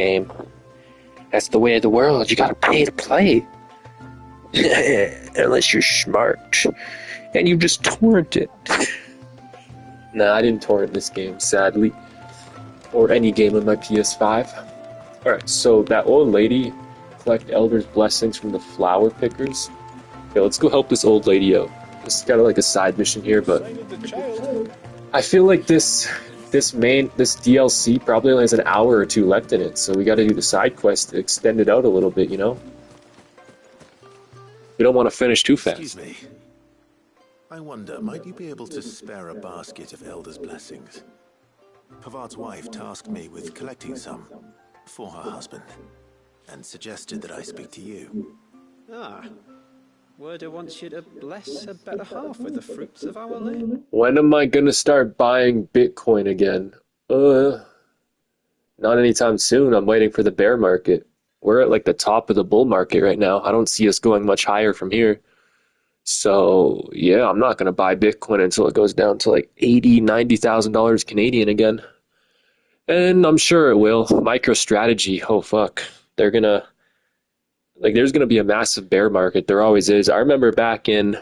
game. That's the way of the world. You gotta pay to play. Unless you're smart. And you just torrent it. Nah, I didn't torrent this game, sadly. Or any game on my PS5. Alright, so that old lady, collect Elder's blessings from the flower pickers. Okay, let's go help this old lady out. This is kind of like a side mission here, but I feel like this DLC probably only has an hour or two left in it, so we gotta do the side quest to extend it out a little bit, you know? We don't want to finish too fast. Excuse me. I wonder, might you be able to spare a basket of Elder's blessings? Pavard's wife tasked me with collecting some for her husband, and suggested that I speak to you. Ah, Werder wants you to bless a better half with the fruits of our labor. When am I gonna start buying Bitcoin again? Not anytime soon. I'm waiting for the bear market. We're at like the top of the bull market right now. I don't see us going much higher from here. So yeah, I'm not gonna buy Bitcoin until it goes down to like $80,000-$90,000 Canadian again. And I'm sure it will. MicroStrategy, oh fuck. They're gonna, like, there's gonna be a massive bear market. There always is. I remember back in,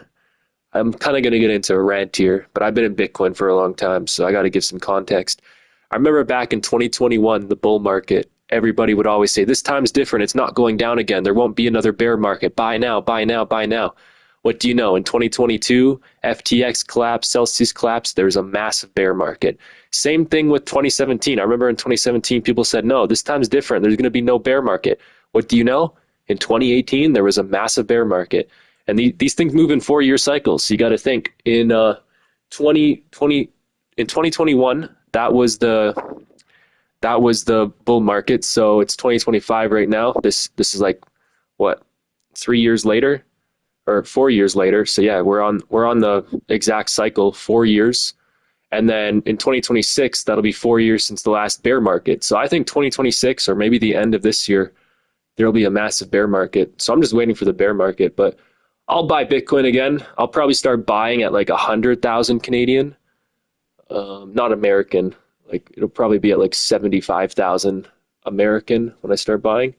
I'm kind of gonna get into a rant here, but I've been in Bitcoin for a long time, so I gotta give some context. I remember back in 2021, the bull market, everybody would always say, this time's different, it's not going down again, there won't be another bear market, buy now, buy now, buy now. What do you know? In 2022, FTX collapsed, Celsius collapsed, there was a massive bear market. Same thing with 2017. I remember in 2017, people said, no, this time's different, there's going to be no bear market. What do you know? In 2018, there was a massive bear market. And these things move in 4-year cycles, so you got to think. In 2021, that was the bull market, so it's 2025 right now. This is like, what, 3 years later? Or 4 years later. So yeah, we're on the exact cycle, 4 years. And then in 2026, that'll be 4 years since the last bear market. So I think 2026, or maybe the end of this year, there'll be a massive bear market. So I'm just waiting for the bear market, but I'll buy Bitcoin again. I'll probably start buying at like 100,000 Canadian, not American. Like it'll probably be at like 75,000 American when I start buying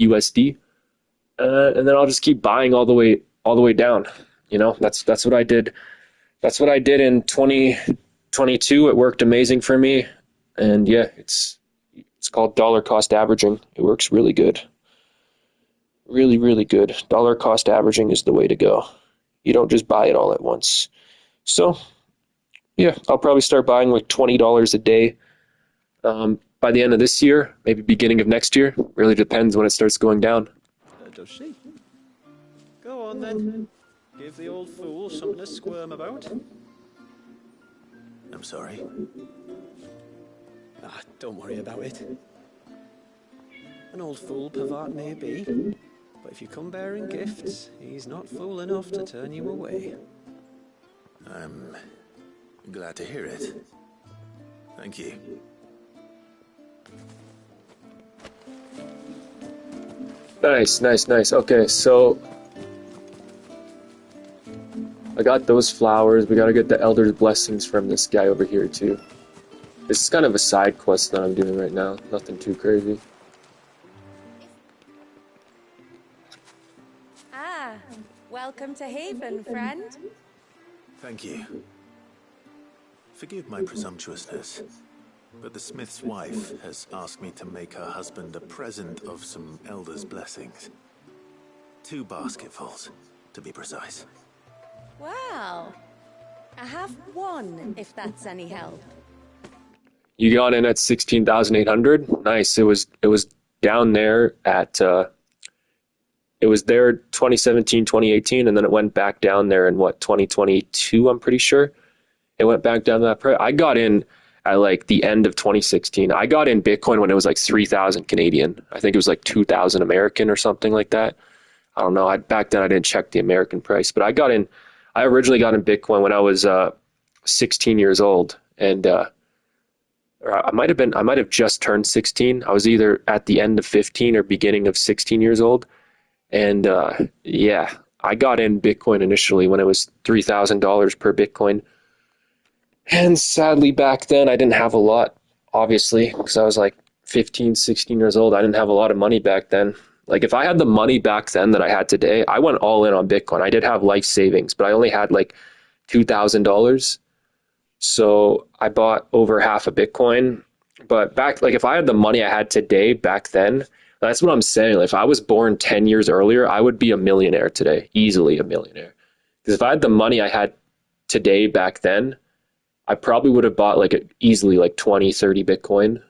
USD. And then I'll just keep buying all the way down. You know, that's what I did. That's what I did in 2022. It worked amazing for me. And yeah, it's called dollar cost averaging. It works really good. Really, really good. Dollar cost averaging is the way to go. You don't just buy it all at once. So yeah, I'll probably start buying like $20 a day by the end of this year, maybe beginning of next year. Really depends when it starts going down. Does she? Go on then. Give the old fool something to squirm about. I'm sorry. Ah, don't worry about it. An old fool Pavard may be, but if you come bearing gifts, he's not fool enough to turn you away. I'm glad to hear it. Thank you. Nice. Okay, so I got those flowers. We gotta get the Elder's blessings from this guy over here too. This is kind of a side quest that I'm doing right now. Nothing too crazy. Ah, welcome to Haven, friend. Thank you. Forgive my presumptuousness, but the smith's wife has asked me to make her husband a present of some Elder's blessings. 2 basketfuls, to be precise. Wow. I have one, if that's any help. You got in at 16,800. Nice. It was down there at it was there 2017, 2018, and then it went back down there in what, 2022, I'm pretty sure. It went back down to that price. I got in at like the end of 2016. I got in Bitcoin when it was like 3,000 Canadian. I think it was like 2,000 American or something like that. I don't know. Back then I didn't check the American price, but I originally got in Bitcoin when I was 16 years old, and I might have just turned 16. I was either at the end of 15 or beginning of 16 years old. And yeah, I got in Bitcoin initially when it was $3,000 per Bitcoin. And sadly back then I didn't have a lot, obviously, because I was like 15, 16 years old. I didn't have a lot of money back then. Like if I had the money back then that I had today, I went all in on Bitcoin. I did have life savings, but I only had like $2,000. So I bought over half a Bitcoin. But back, like if I had the money I had today back then, that's what I'm saying. Like if I was born 10 years earlier, I would be a millionaire today, easily a millionaire. Because if I had the money I had today back then, I probably would have bought like easily like 20, 30 Bitcoin.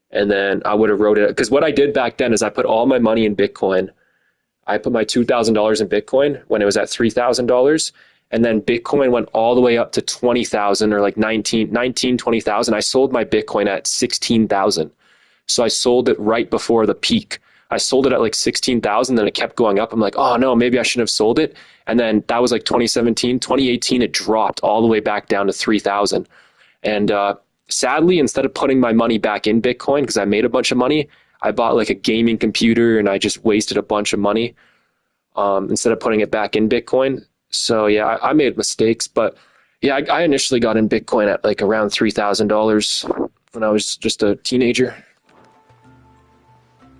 And then I would have wrote it. Because what I did back then is I put all my money in Bitcoin. I put my $2,000 in Bitcoin when it was at $3,000. And then Bitcoin went all the way up to 20,000 or like 20,000. I sold my Bitcoin at 16,000. So I sold it right before the peak. I sold it at like 16,000, then it kept going up. I'm like, oh no, maybe I shouldn't have sold it. And then that was like 2017, 2018, it dropped all the way back down to 3,000. And sadly, instead of putting my money back in Bitcoin, because I made a bunch of money, I bought like a gaming computer and I just wasted a bunch of money instead of putting it back in Bitcoin. So yeah, I made mistakes, but yeah, I initially got in Bitcoin at like around $3,000 when I was just a teenager.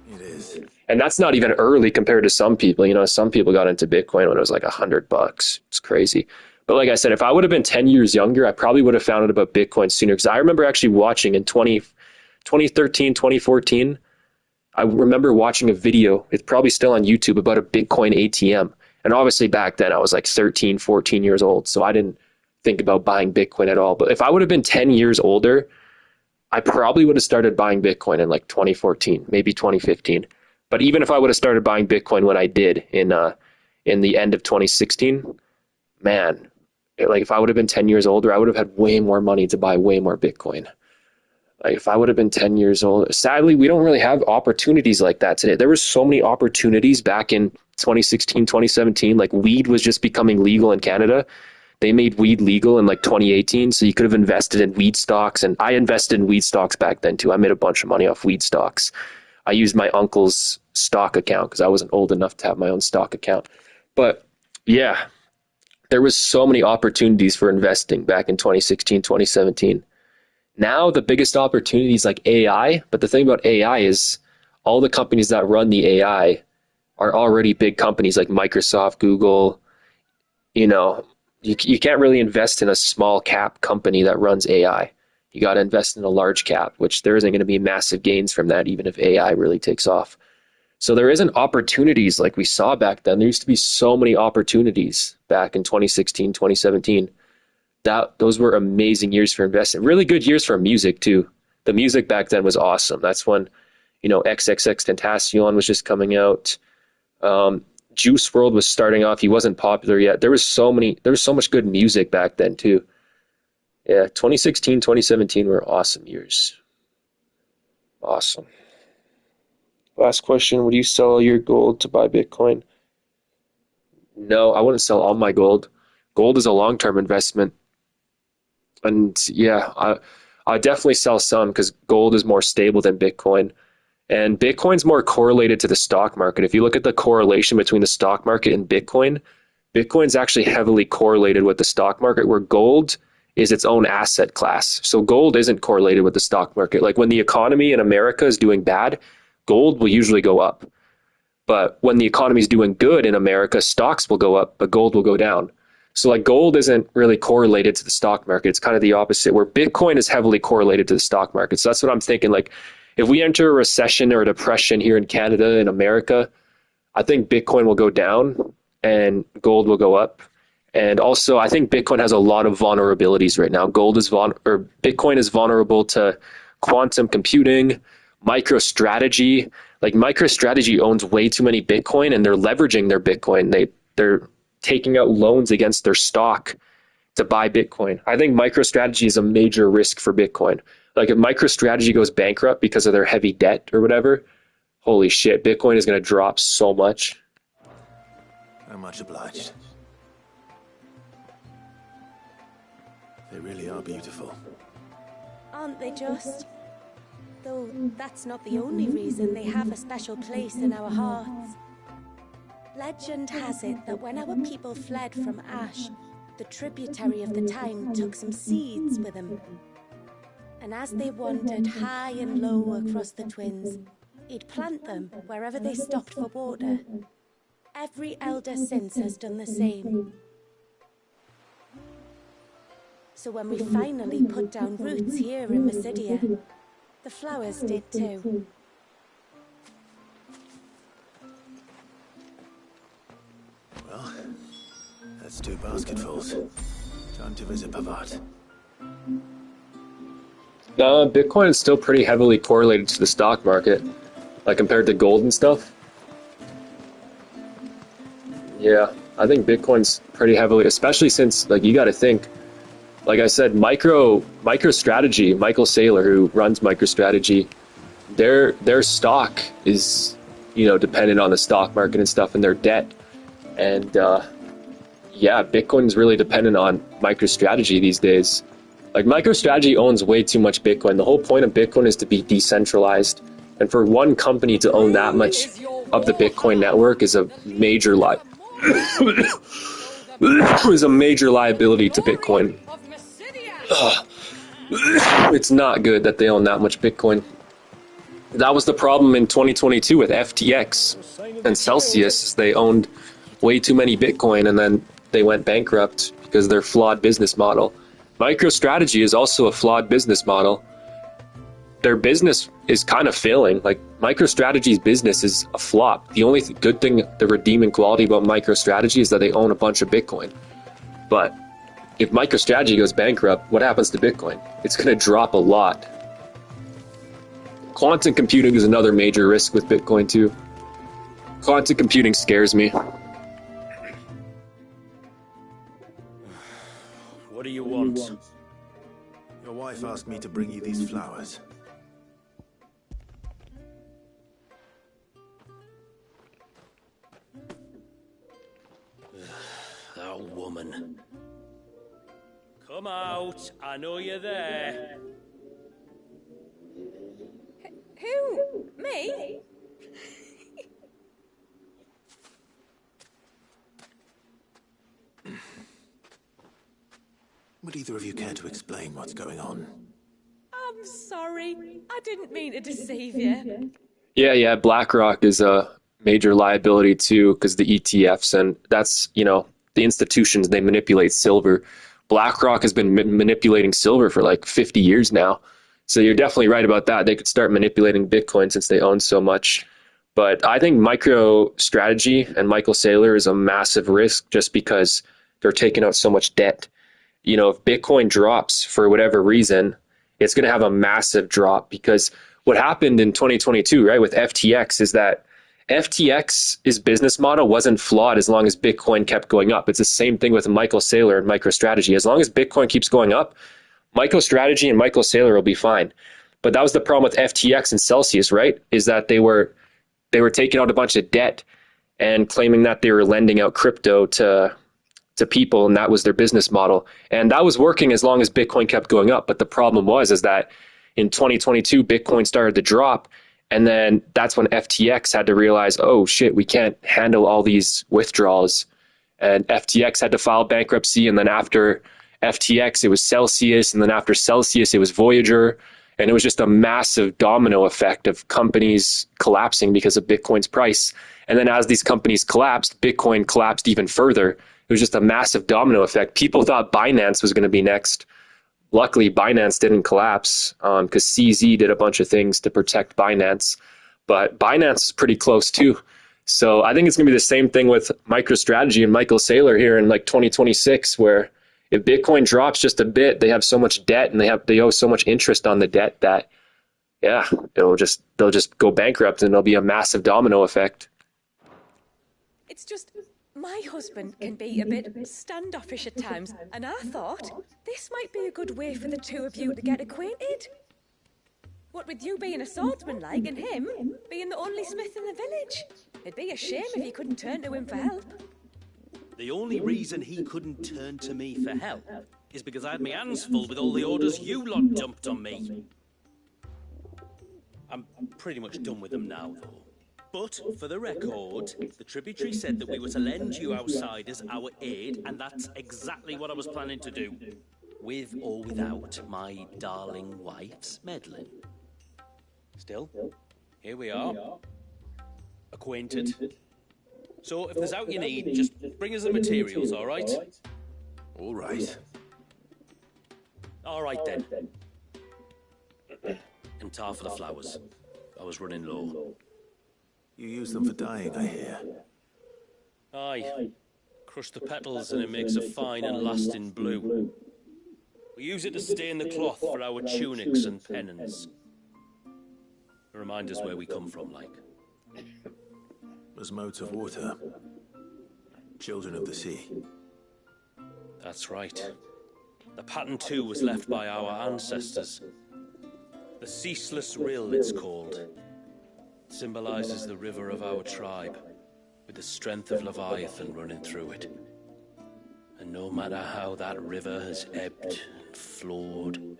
It is. And that's not even early compared to some people. You know, some people got into Bitcoin when it was like $100. It's crazy. But like I said, if I would have been 10 years younger, I probably would have found out about Bitcoin sooner. Because I remember actually watching in 2013, 2014, I remember watching a video, it's probably still on YouTube, about a Bitcoin ATM. And obviously back then I was like 13, 14 years old. So I didn't think about buying Bitcoin at all. But if I would have been 10 years older, I probably would have started buying Bitcoin in like 2014, maybe 2015. But even if I would have started buying Bitcoin when I did in the end of 2016, man, like if I would have been 10 years older, I would have had way more money to buy way more Bitcoin. Like if I would have been 10 years old, sadly, we don't really have opportunities like that today. There were so many opportunities back in 2016, 2017. Like weed was just becoming legal in Canada. They made weed legal in like 2018. So you could have invested in weed stocks. And I invested in weed stocks back then too. I made a bunch of money off weed stocks. I used my uncle's stock account because I wasn't old enough to have my own stock account. But yeah, there was so many opportunities for investing back in 2016, 2017. Now the biggest opportunity is like AI, but the thing about AI is all the companies that run the AI are already big companies like Microsoft, Google. You know, you can't really invest in a small cap company that runs AI. You got to invest in a large cap, which there isn't going to be massive gains from that, even if AI really takes off. So there isn't opportunities like we saw back then. There used to be so many opportunities back in 2016, 2017. Those were amazing years for investing. Really good years for music too. The music back then was awesome. That's when, you know, Kkte46Ihdfyjl was just coming out. Juice WRLD was starting off. He wasn't popular yet. There was so much good music back then too. Yeah, 2016, 2017 were awesome years. Awesome. Last question, would you sell your gold to buy Bitcoin? No, I wouldn't sell all my gold. Gold is a long-term investment. And yeah, I definitely sell some because gold is more stable than Bitcoin. And Bitcoin's more correlated to the stock market. If you look at the correlation between the stock market and Bitcoin, Bitcoin's actually heavily correlated with the stock market, where gold is its own asset class. So gold isn't correlated with the stock market. Like when the economy in America is doing bad, gold will usually go up. But when the economy is doing good in America, stocks will go up, but gold will go down. So like gold isn't really correlated to the stock market. It's kind of the opposite, where Bitcoin is heavily correlated to the stock market. So that's what I'm thinking. Like if we enter a recession or a depression here in Canada, in America, I think Bitcoin will go down and gold will go up. And also, I think Bitcoin has a lot of vulnerabilities right now. Bitcoin is vulnerable to quantum computing, MicroStrategy. Like MicroStrategy owns way too many Bitcoin, and they're leveraging their Bitcoin. They're taking out loans against their stock to buy Bitcoin. I think MicroStrategy is a major risk for Bitcoin. Like if MicroStrategy goes bankrupt because of their heavy debt or whatever, holy shit, Bitcoin is going to drop so much. I'm much obliged. They really are beautiful. Aren't they just? Though that's not the only reason they have a special place in our hearts. Legend has it that when our people fled from Ash, the tributary of the Tyne took some seeds with them. And as they wandered high and low across the twins, he'd plant them wherever they stopped for water. Every elder since has done the same. So when we finally put down roots here in Mysidia, the flowers did too. Well, that's 2 basketfuls. Time to visit Pavat. Bitcoin is still pretty heavily correlated to the stock market, like compared to gold and stuff. Yeah, I think Bitcoin's pretty heavily, especially since, like, you got to think, like I said, MicroStrategy, Michael Saylor, who runs MicroStrategy, their stock is, dependent on the stock market and stuff, and their debt. And yeah, Bitcoin's really dependent on MicroStrategy these days. Like, MicroStrategy owns way too much Bitcoin. The whole point of Bitcoin is to be decentralized, and for one company to own that much of the Bitcoin network is a major is a major liability to Bitcoin. It's not good that they own that much Bitcoin. That was the problem in 2022 with FTX and Celsius. They owned way too many Bitcoin, and then they went bankrupt because of their flawed business model. MicroStrategy is also a flawed business model. Their business is kind of failing. Like, MicroStrategy's business is a flop. The only good thing, the redeeming quality about MicroStrategy is that they own a bunch of Bitcoin. But if MicroStrategy goes bankrupt, what happens to Bitcoin? It's going to drop a lot. Quantum computing is another major risk with Bitcoin too. Quantum computing scares me. What do you want? Your wife asked me to bring you these flowers. That woman. Come out, I know you're there. Who? Me? Would either of you care to explain what's going on? I'm sorry. I didn't mean to deceive you. Yeah, BlackRock is a major liability too, because the ETFs, and that's, the institutions, they manipulate silver. BlackRock has been manipulating silver for like 50 years now. So you're definitely right about that. They could start manipulating Bitcoin since they own so much. But I think MicroStrategy and Michael Saylor is a massive risk just because they're taking out so much debt. If Bitcoin drops for whatever reason, it's going to have a massive drop, because what happened in 2022, right, with FTX is that FTX's business model wasn't flawed as long as Bitcoin kept going up. It's the same thing with Michael Saylor and MicroStrategy. As long as Bitcoin keeps going up, MicroStrategy and Michael Saylor will be fine. But that was the problem with FTX and Celsius, right? Is that they were taking out a bunch of debt and claiming that they were lending out crypto to people, and that was their business model. And that was working as long as Bitcoin kept going up. But the problem is that in 2022, Bitcoin started to drop. And then that's when FTX had to realize, oh shit, we can't handle all these withdrawals. And FTX had to file bankruptcy. And then after FTX, it was Celsius. And then after Celsius, it was Voyager. And it was just a massive domino effect of companies collapsing because of Bitcoin's price. And then as these companies collapsed, Bitcoin collapsed even further. It was just a massive domino effect. People thought Binance was going to be next. Luckily, Binance didn't collapse because CZ did a bunch of things to protect Binance. But Binance is pretty close too. So I think it's going to be the same thing with MicroStrategy and Michael Saylor here in like 2026, where if Bitcoin drops just a bit, they have so much debt and they owe so much interest on the debt that, yeah, they'll just go bankrupt, and there'll be a massive domino effect. It's just, my husband can be a bit standoffish at times, and I thought this might be a good way for the two of you to get acquainted. What with you being a swordsman like, and him being the only smith in the village. It'd be a shame if you couldn't turn to him for help. The only reason he couldn't turn to me for help is because I had my hands full with all the orders you lot dumped on me. I'm pretty much done with them now, though. But, for the record, the tributary said that we were to lend you outsiders our aid, and that's exactly what I was planning to do. with or without my darling wife's meddling. Still, here we are, acquainted. So if there's out you need, just bring us the materials, all right? All right. All right then. And tar for the flowers. I was running low. You use them for dyeing, I hear. Aye. Crush the petals and it makes a fine and lasting blue. We use it to stain the cloth for our tunics and pennons. Remind us where we come from, like. As motes of water. Children of the sea. That's right. The pattern too was left by our ancestors. The ceaseless rill, it's called. It symbolizes the river of our tribe, with the strength of Leviathan running through it. And no matter how that river has ebbed and flowed,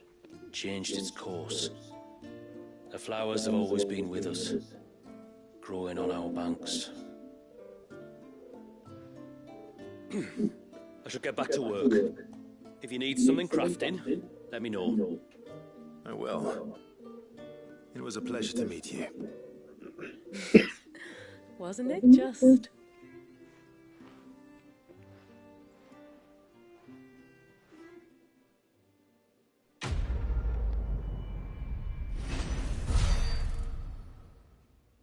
changed its course, the flowers have always been with us, growing on our banks. I should get back to work. If you need something crafting, let me know. Oh well. It was a pleasure to meet you. Wasn't it just?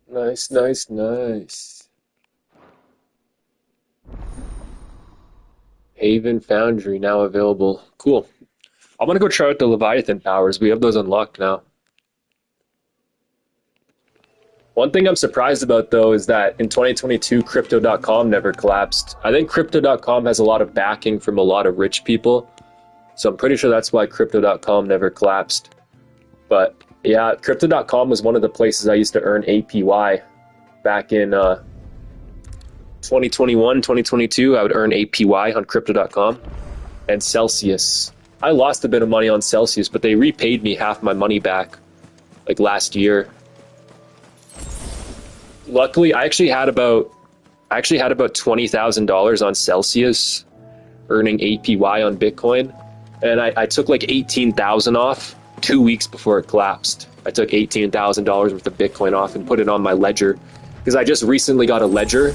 Nice, nice, nice. Haven Foundry now available. Cool. I'm gonna go try out the Leviathan powers. We have those unlocked now. One thing I'm surprised about though is that in 2022 Crypto.com never collapsed. I think Crypto.com has a lot of backing from a lot of rich people. So I'm pretty sure that's why Crypto.com never collapsed. But yeah, Crypto.com was one of the places I used to earn APY back in 2021, 2022. I would earn APY on Crypto.com and Celsius. I lost a bit of money on Celsius, but they repaid me half my money back like last year. Luckily, I actually had about $20,000 on Celsius earning APY on Bitcoin, and I took like 18,000 off 2 weeks before it collapsed. I took $18,000 worth of Bitcoin off and put it on my ledger because I just recently got a ledger.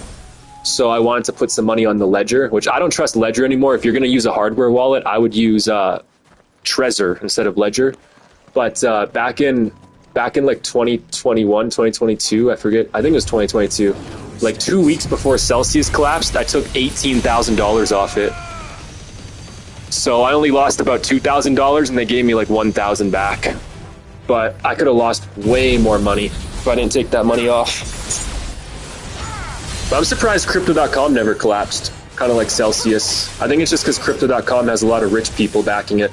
So I wanted to put some money on the ledger, which I don't trust Ledger anymore. If you're going to use a hardware wallet, I would use Trezor instead of Ledger. But back in like 2021, 2022, I forget, I think it was 2022, like 2 weeks before Celsius collapsed, I took $18,000 off it. So I only lost about $2,000 and they gave me like $1,000 back. But I could have lost way more money if I didn't take that money off. But I'm surprised Crypto.com never collapsed, kind of like Celsius. I think it's just because Crypto.com has a lot of rich people backing it.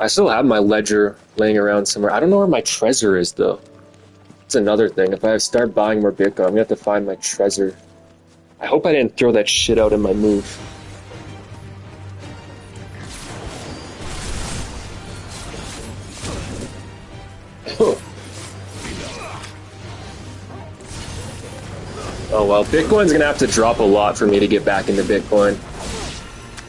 I still have my ledger laying around somewhere. I don't know where my Trezor is, though. It's another thing. If I start buying more Bitcoin, I'm gonna have to find my Trezor. I hope I didn't throw that shit out in my move. Oh well, Bitcoin's gonna have to drop a lot for me to get back into Bitcoin.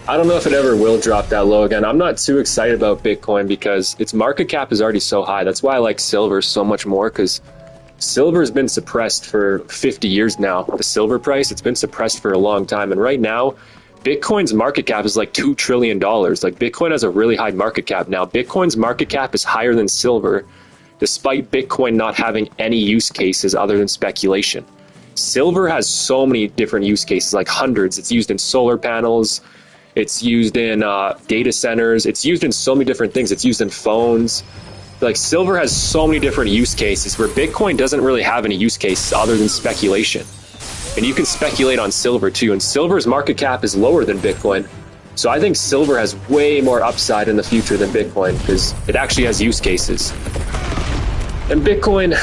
I don't know if it ever will drop that low again. I'm not too excited about Bitcoin because its market cap is already so high. That's why I like silver so much more, because silver's been suppressed for 50 years now. The silver price, it's been suppressed for a long time. And right now, Bitcoin's market cap is like $2 trillion. Like Bitcoin has a really high market cap now. Bitcoin's market cap is higher than silver, despite Bitcoin not having any use cases other than speculation. Silver has so many different use cases, like hundreds. It's used in solar panels. It's used in data centers. It's used in so many different things. It's used in phones. Like silver has so many different use cases where Bitcoin doesn't really have any use cases other than speculation. And you can speculate on silver too. And silver's market cap is lower than Bitcoin. So I think silver has way more upside in the future than Bitcoin because it actually has use cases. And Bitcoin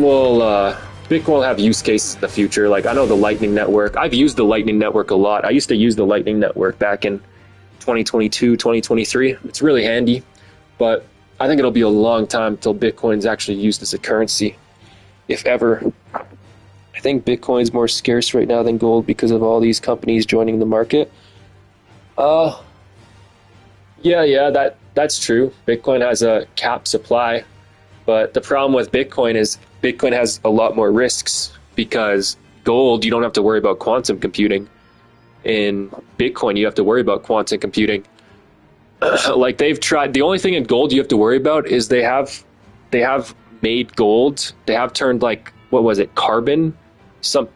will Bitcoin will have use cases in the future. Like I know the Lightning Network. I've used the Lightning Network a lot. I used to use the Lightning Network back in 2022, 2023. It's really handy, but I think it'll be a long time until Bitcoin's actually used as a currency, if ever. I think Bitcoin's more scarce right now than gold because of all these companies joining the market. Yeah, that's true. Bitcoin has a capped supply, but the problem with Bitcoin is Bitcoin has a lot more risks because gold, you don't have to worry about quantum computing. In Bitcoin, you have to worry about quantum computing. Like they've tried, the only thing in gold you have to worry about is they have made gold. They have turned like, what was it, carbon?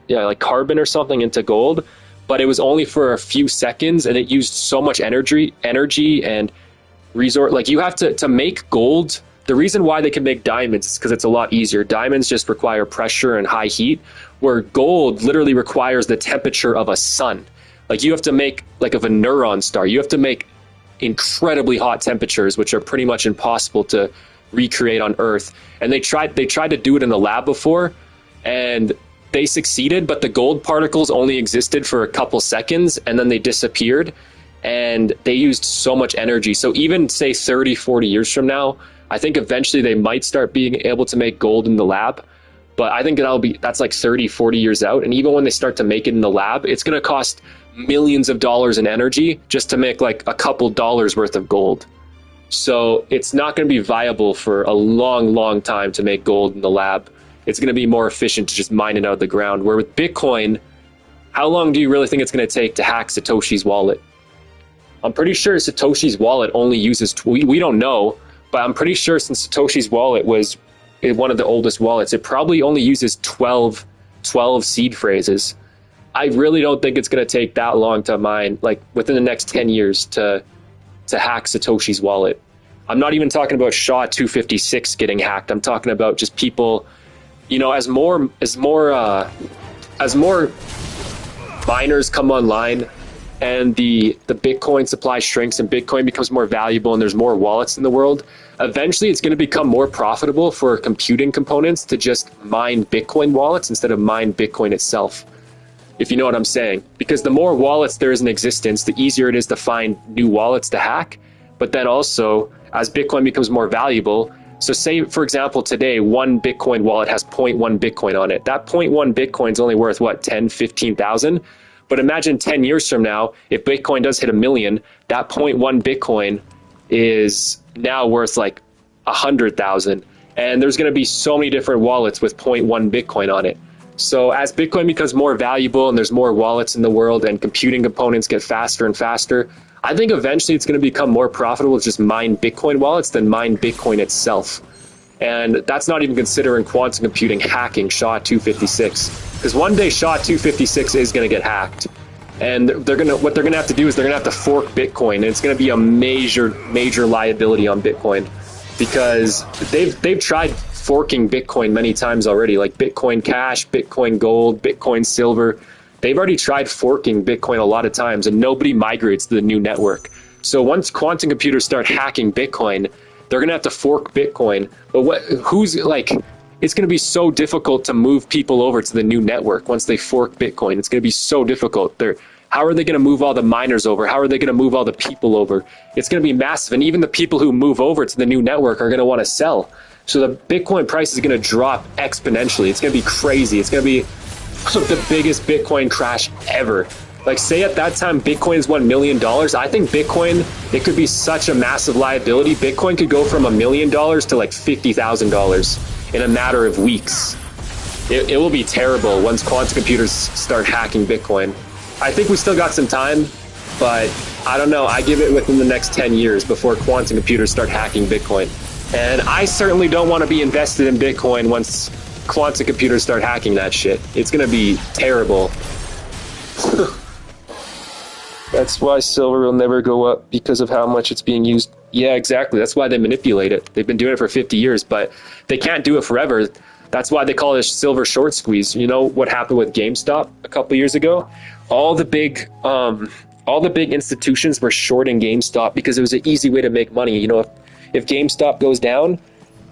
Like carbon or something into gold, but it was only for a few seconds and it used so much energy and resource. Like you have to make gold. The reason why they can make diamonds is because it's a lot easier. Diamonds just require pressure and high heat, where gold literally requires the temperature of a sun. Like you have to make like of a neutron star. You have to make incredibly hot temperatures, which are pretty much impossible to recreate on Earth. And they tried to do it in the lab before, and they succeeded, but the gold particles only existed for a couple seconds and then they disappeared, and they used so much energy. So even say 30, 40 years from now, I think eventually they might start being able to make gold in the lab, but I think that's like 30, 40 years out. And even when they start to make it in the lab, it's going to cost millions of dollars in energy just to make like a couple dollars worth of gold. So it's not going to be viable for a long, long time to make gold in the lab. It's going to be more efficient to just mine it out of the ground. Where with Bitcoin, how long do you really think it's going to take to hack Satoshi's wallet? I'm pretty sure Satoshi's wallet only uses, we don't know, but I'm pretty sure since Satoshi's wallet was one of the oldest wallets, it probably only uses 12 seed phrases. I really don't think it's going to take that long to mine, like within the next 10 years to hack Satoshi's wallet. I'm not even talking about SHA-256 getting hacked. I'm talking about just people, you know, as more miners come online and the Bitcoin supply shrinks and Bitcoin becomes more valuable and there's more wallets in the world, eventually it's going to become more profitable for computing components to just mine Bitcoin wallets instead of mine Bitcoin itself, if you know what I'm saying. Because the more wallets there is in existence, the easier it is to find new wallets to hack. But then also, as Bitcoin becomes more valuable, so say, for example, today, one Bitcoin wallet has 0.1 Bitcoin on it. That 0.1 Bitcoin is only worth, what, 10, 15,000? But imagine 10 years from now, if Bitcoin does hit 1 million, that 0.1 Bitcoin is now worth like 100,000. And there's going to be so many different wallets with 0.1 Bitcoin on it. So as Bitcoin becomes more valuable and there's more wallets in the world and computing components get faster and faster, I think eventually it's going to become more profitable to just mine Bitcoin wallets than mine Bitcoin itself. And that's not even considering quantum computing hacking SHA-256. Because one day SHA-256 is going to get hacked. And what they're going to have to do is they're going to have to fork Bitcoin. And it's going to be a major liability on Bitcoin. Because they've tried forking Bitcoin many times already, like Bitcoin Cash, Bitcoin Gold, Bitcoin Silver. They've already tried forking Bitcoin a lot of times, and nobody migrates to the new network. So once quantum computers start hacking Bitcoin, they're going to have to fork Bitcoin. But it's going to be so difficult to move people over to the new network once they fork Bitcoin. It's going to be so difficult. How are they going to move all the miners over? How are they going to move all the people over? It's going to be massive. And even the people who move over to the new network are going to want to sell. So the Bitcoin price is going to drop exponentially. It's going to be crazy. It's going to be the biggest Bitcoin crash ever. Like, say at that time Bitcoin is $1 million. I think Bitcoin, it could be such a massive liability. Bitcoin could go from $1 million to like $50,000 in a matter of weeks. It will be terrible once quantum computers start hacking Bitcoin. I think we still got some time, but I don't know. I give it within the next 10 years before quantum computers start hacking Bitcoin. And I certainly don't want to be invested in Bitcoin once quantum computers start hacking that shit. It's going to be terrible. That's why silver will never go up, because of how much it's being used. Yeah, exactly. That's why they manipulate it. They've been doing it for 50 years, but they can't do it forever. That's why they call it a silver short squeeze. You know what happened with GameStop a couple years ago? All the big institutions were shorting GameStop because it was an easy way to make money. You know, if GameStop goes down,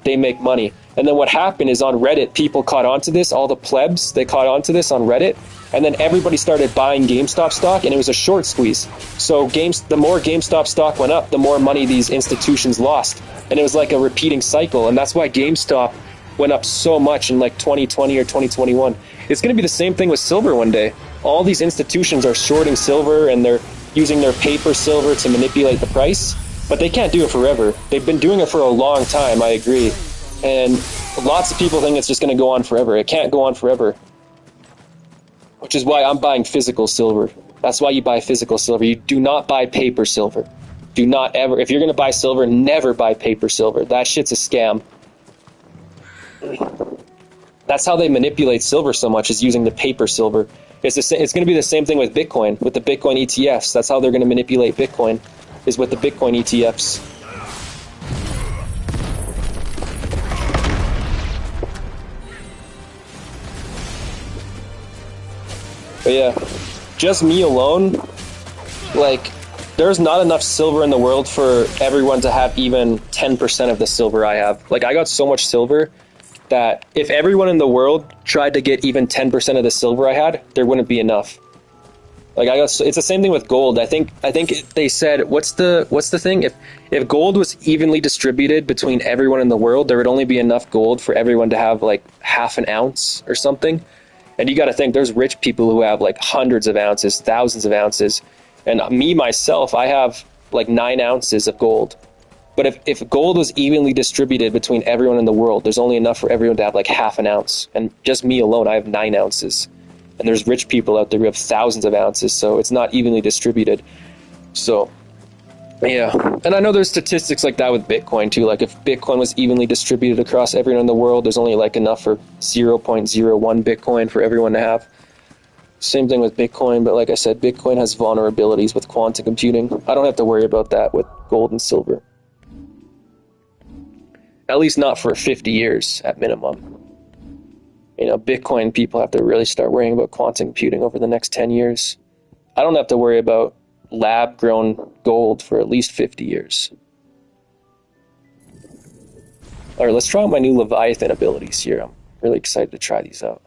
they make money. And then what happened is on Reddit, people caught onto this, all the plebs, they caught onto this on Reddit, and then everybody started buying GameStop stock, and it was a short squeeze. So the more GameStop stock went up, the more money these institutions lost. And it was like a repeating cycle, and that's why GameStop went up so much in like 2020 or 2021. It's going to be the same thing with silver one day. All these institutions are shorting silver, and they're using their paper silver to manipulate the price, but they can't do it forever. They've been doing it for a long time, I agree. And lots of people think it's just going to go on forever. It can't go on forever. Which is why I'm buying physical silver. That's why you buy physical silver. You do not buy paper silver. Do not ever, if you're going to buy silver, never buy paper silver. That shit's a scam. That's how they manipulate silver so much, is using the paper silver. It's going to be the same thing with Bitcoin, with the Bitcoin ETFs. That's how they're going to manipulate Bitcoin, is with the Bitcoin ETFs. But yeah, just me alone, like, there's not enough silver in the world for everyone to have even 10% of the silver I have. Like, I got so much silver that if everyone in the world tried to get even 10% of the silver I had, there wouldn't be enough. Like, it's the same thing with gold. I think they said, what's the thing? If gold was evenly distributed between everyone in the world, there would only be enough gold for everyone to have like half an ounce or something. And you got to think, there's rich people who have like hundreds of ounces, thousands of ounces. And me, myself, I have like 9 ounces of gold. But if gold was evenly distributed between everyone in the world, there's only enough for everyone to have like half an ounce. And just me alone, I have 9 ounces. And there's rich people out there who have thousands of ounces, so it's not evenly distributed. So, yeah. And I know there's statistics like that with Bitcoin too. Like, if Bitcoin was evenly distributed across everyone in the world, there's only like enough for 0.01 Bitcoin for everyone to have. Same thing with Bitcoin, but like I said, Bitcoin has vulnerabilities with quantum computing. I don't have to worry about that with gold and silver. At least not for 50 years at minimum. You know, Bitcoin people have to really start worrying about quantum computing over the next 10 years. I don't have to worry about lab-grown gold for at least 50 years. All right, let's try out my new Leviathan abilities here. I'm really excited to try these out.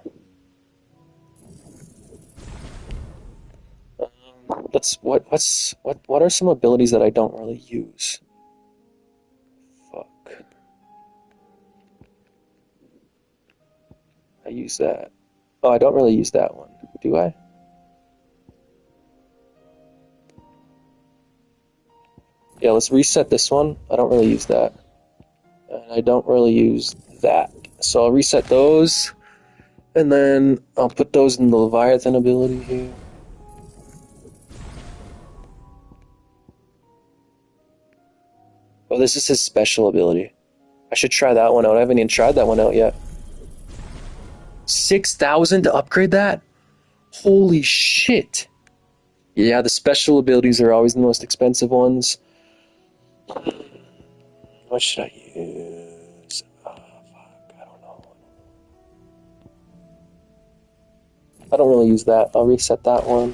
What are some abilities that I don't really use? Fuck. I use that. Oh, I don't really use that one. Do I? Yeah, let's reset this one. I don't really use that. And I don't really use that. So I'll reset those. And then I'll put those in the Leviathan ability here. Oh, this is his special ability. I should try that one out. I haven't even tried that one out yet. 6,000 to upgrade that? Holy shit. Yeah, the special abilities are always the most expensive ones. What should I use? Oh, fuck, I don't know. I don't really use that. I'll reset that one.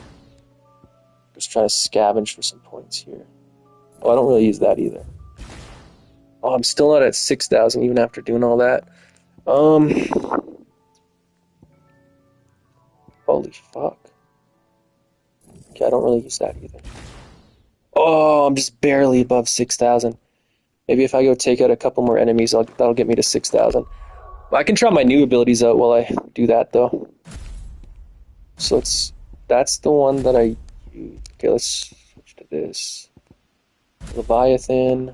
Just try to scavenge for some points here. Oh, I don't really use that either. Oh, I'm still not at 6,000 even after doing all that. Holy fuck. Okay, I don't really use that either. Oh, I'm just barely above 6,000. Maybe if I go take out a couple more enemies, that'll get me to 6,000. I can try my new abilities out while I do that, though. So that's the one that I use. Okay, let's switch to this. Leviathan.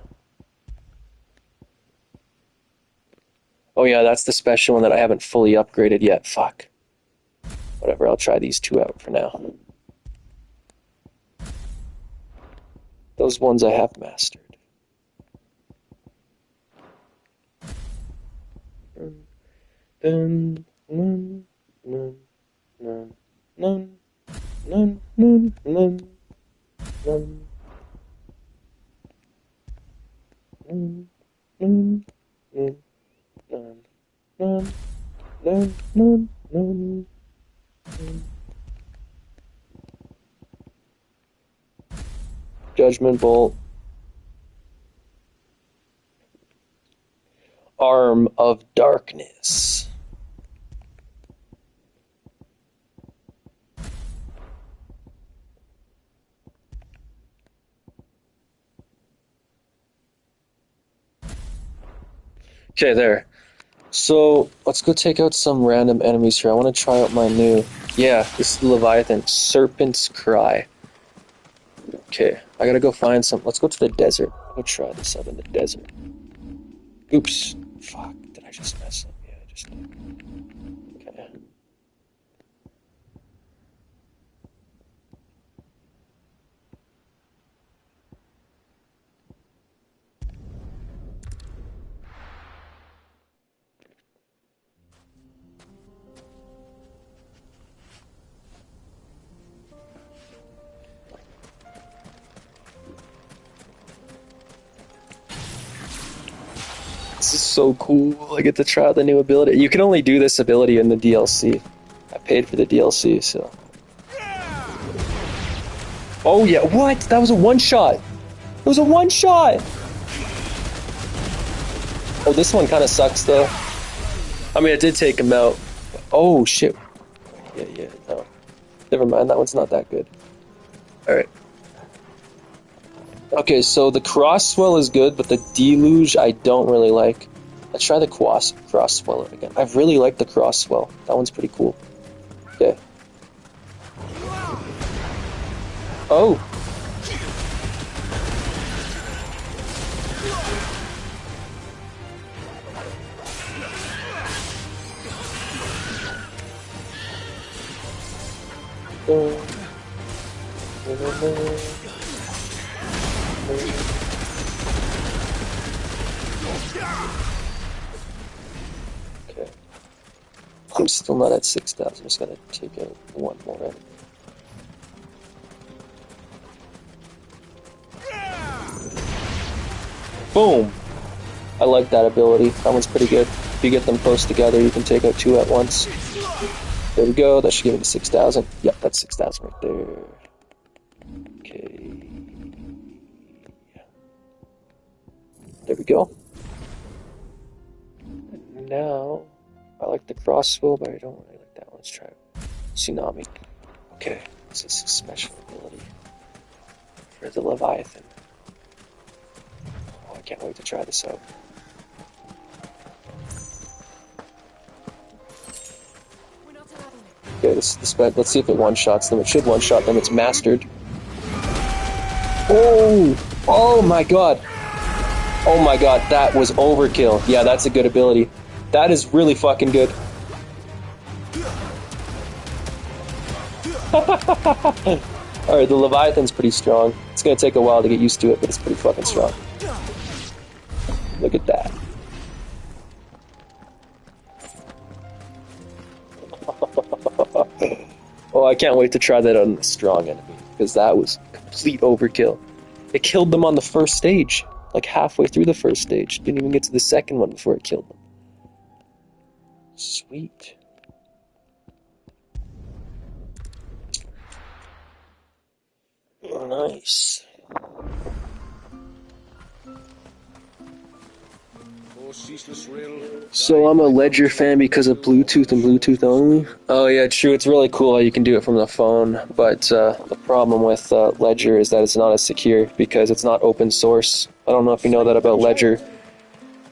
Oh yeah, that's the special one that I haven't fully upgraded yet. Fuck. Whatever, I'll try these two out for now. Those ones I have mastered. Judgment Bolt. Arm of Darkness. Okay, there. So, let's go take out some random enemies here. I want to try out my new... Yeah, this is the Leviathan. Serpent's Cry. Okay, I gotta go find some... Let's go to the desert. I'll go try this out in the desert. Oops. Fuck, did I just mess up? Yeah, I just did. Okay. This is so cool. I get to try out the new ability. You can only do this ability in the DLC. I paid for the DLC, so... Oh yeah, what? That was a one-shot! It was a one-shot! Oh, this one kind of sucks, though. I mean, it did take him out. Oh, shit. Yeah, no. Never mind, that one's not that good. Alright. Okay, so the Crosswell is good, but the Deluge I don't really like. Let's try the Crosswell again. I really like the Crosswell. That one's pretty cool. Okay. Oh! Okay. I'm still not at 6,000. I'm just gonna take out one more enemy. Boom! I like that ability. That one's pretty good. If you get them close together, you can take out two at once. There we go. That should give me the 6,000. Yep, that's 6,000 right there. Okay. There we go. And now, I like the Crossbow, but I don't really like that one. Let's try it. Tsunami. Okay, this is a special ability for the Leviathan. Oh, I can't wait to try this out. Okay, this is the spec. Let's see if it one-shots them. It should one-shot them. It's mastered. Oh! Oh my god! Oh my god, that was overkill. Yeah, that's a good ability. That is really fucking good. Alright, the Leviathan's pretty strong. It's gonna take a while to get used to it, but it's pretty fucking strong. Look at that. Oh, I can't wait to try that on the strong enemy, because that was complete overkill. It killed them on the first stage, like halfway through the first stage. Didn't even get to the second one before it killed them. Sweet. Nice. So I'm a Ledger fan because of Bluetooth and Bluetooth only. Oh yeah, true. It's really cool how you can do it from the phone, but the problem with Ledger is that it's not as secure because it's not open source. I don't know if you know that about Ledger.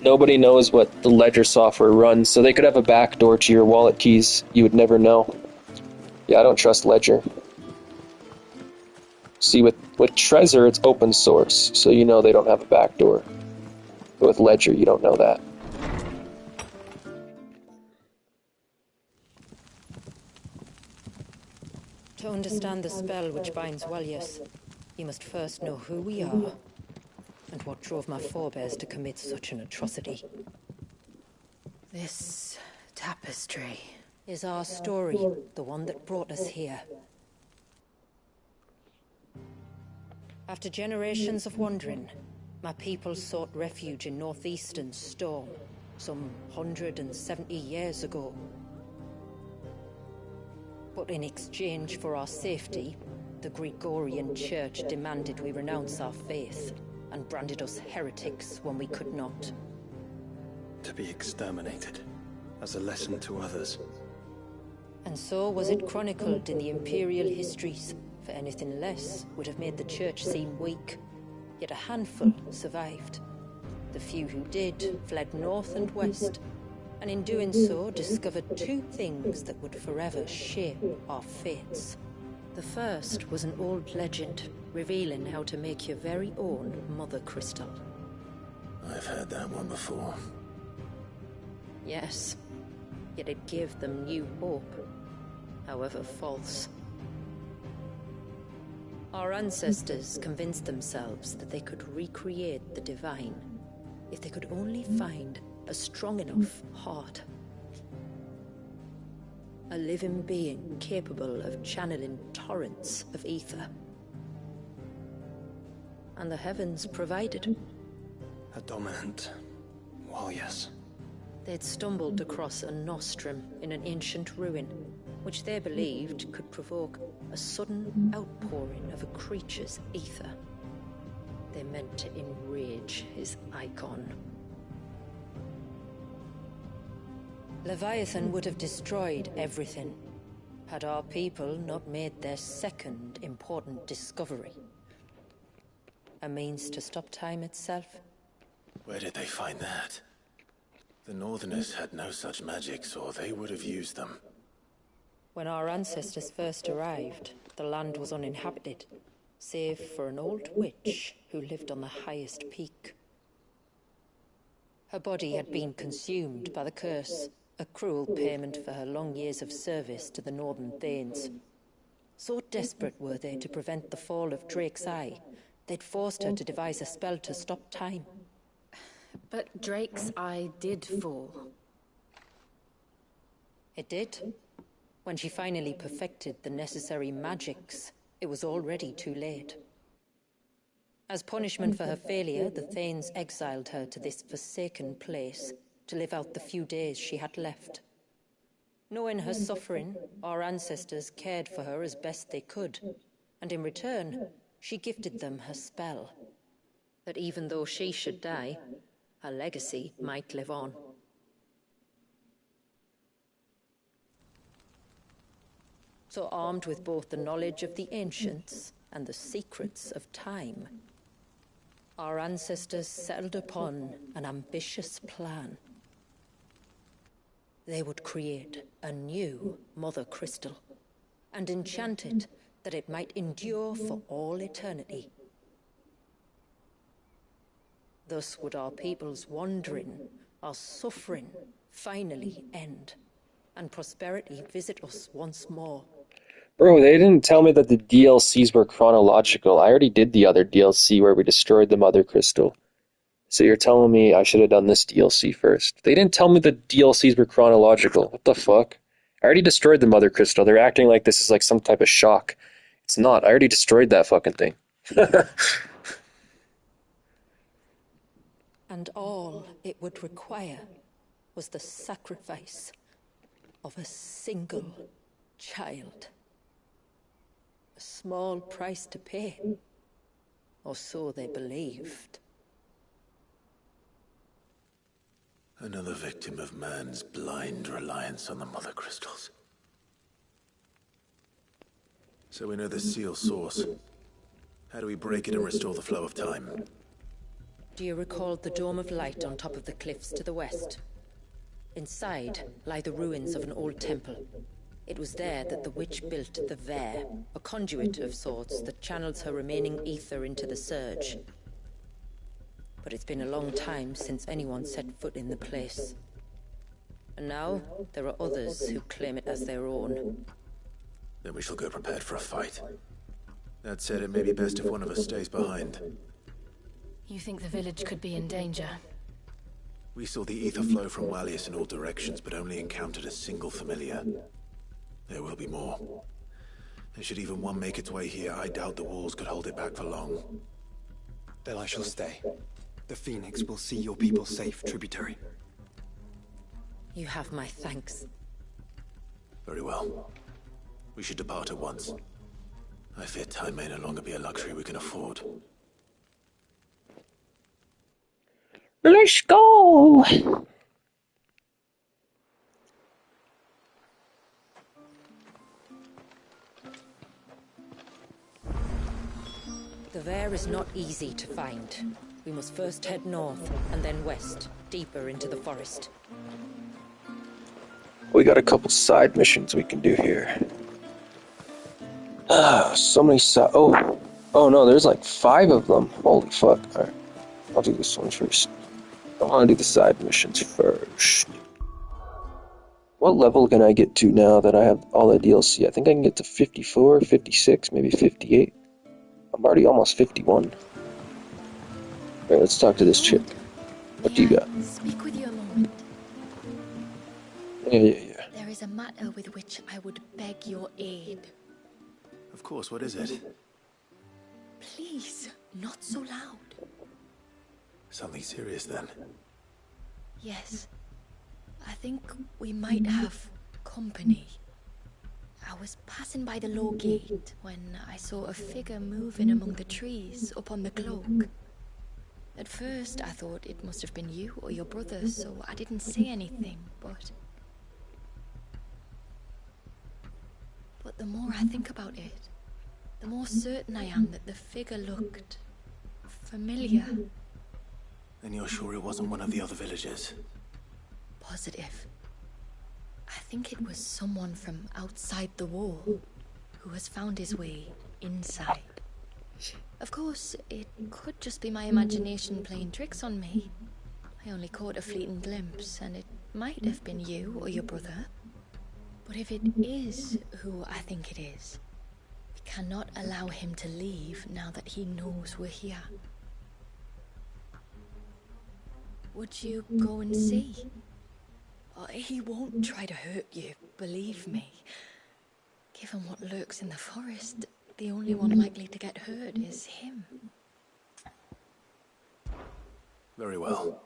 Nobody knows what the Ledger software runs, so they could have a backdoor to your wallet keys. You would never know. Yeah, I don't trust Ledger. See, with Trezor, it's open source, so you know they don't have a backdoor. But with Ledger, you don't know that. To understand the spell which binds Walyas, you must first know who we are, and what drove my forebears to commit such an atrocity. This tapestry is our story, the one that brought us here. After generations of wandering, my people sought refuge in northeastern Storm, some 170 years ago. But in exchange for our safety, the Kgggorian Church demanded we renounce our faith, and branded us heretics when we could not. to be exterminated, as a lesson to others. And so was it chronicled in the imperial histories, for anything less would have made the church seem weak. Yet a handful survived. The few who did fled north and west, and in doing so discovered two things that would forever shape our fates. The first was an old legend revealing how to make your very own mother crystal. I've heard that one before. Yes, yet it gave them new hope, however false. Our ancestors convinced themselves that they could recreate the divine if they could only find a strong enough heart. A living being capable of channeling torrents of ether. And the heavens provided. A dominant warriors. They'd stumbled across a nostrum in an ancient ruin, which they believed could provoke a sudden outpouring of a creature's ether. They meant to enrage his icon. Leviathan would have destroyed everything, had our people not made their second important discovery. A means to stop time itself. Where did they find that? The Northerners had no such magics, or they would have used them. When our ancestors first arrived, the land was uninhabited, save for an old witch who lived on the highest peak. Her body had been consumed by the curse, a cruel payment for her long years of service to the Northern Thanes. So desperate were they to prevent the fall of Drake's Eye, they'd forced her to devise a spell to stop time. But Drake's Eye did fall. It did. When she finally perfected the necessary magics, it was already too late. As punishment for her failure, the Thanes exiled her to this forsaken place to live out the few days she had left. Knowing her suffering, our ancestors cared for her as best they could, and in return, she gifted them her spell. That even though she should die, her legacy might live on. So armed with both the knowledge of the ancients and the secrets of time, our ancestors settled upon an ambitious plan. They would create a new Mother Crystal and enchant it that it might endure for all eternity. Thus would our people's wandering, our suffering, finally end, and prosperity visit us once more. Bro, they didn't tell me that the DLCs were chronological. I already did the other DLC where we destroyed the Mother Crystal. So you're telling me I should have done this DLC first. They didn't tell me the DLCs were chronological. What the fuck? I already destroyed the Mother Crystal. They're acting like this is like some type of shock. It's not. I already destroyed that fucking thing. And all it would require was the sacrifice of a single child. A small price to pay, or so they believed. Another victim of man's blind reliance on the Mother Crystals. So we know the seal source. How do we break it and restore the flow of time? Do you recall the dome of light on top of the cliffs to the west? Inside lie the ruins of an old temple. It was there that the witch built the Ver, a conduit of sorts that channels her remaining ether into the surge. But it's been a long time since anyone set foot in the place. And now, there are others who claim it as their own. Then we shall go prepared for a fight. That said, it may be best if one of us stays behind. You think the village could be in danger? We saw the ether flow from Wallius in all directions, but only encountered a single familiar. There will be more. And should even one make its way here, I doubt the walls could hold it back for long. Then I shall stay. The Phoenix will see your people safe, tributary. You have my thanks. Very well. We should depart at once. I fear time may no longer be a luxury we can afford. Let's go! The Vare is not easy to find. We must first head north, and then west, deeper into the forest. We got a couple side missions we can do here. So many side... Oh no, there's like 5 of them. Holy fuck. Alright, I'll do this one first. I want to do the side missions first. What level can I get to now that I have all the DLC? I think I can get to 54, 56, maybe 58. I'm already almost 51. Alright, let's talk to this chick. What do you got? Speak with you a moment. Yeah. There is a matter with which I would beg your aid. Of course, what is it? Please, not so loud. Something serious then. Yes. I think we might have company. I was passing by the low gate when I saw a figure moving among the trees up on the cloak. At first I thought it must have been you or your brother, so I didn't say anything, but the more I think about it, the more certain I am that the figure looked familiar. And you're sure it wasn't one of the other villagers? Positive. I think it was someone from outside the wall who has found his way inside. Of course, it could just be my imagination playing tricks on me. I only caught a fleeting glimpse, and it might have been you or your brother. But if it is who I think it is, we cannot allow him to leave now that he knows we're here. Would you go and see? He won't try to hurt you, believe me. Given what lurks in the forest, the only one likely to get hurt is him. Very well.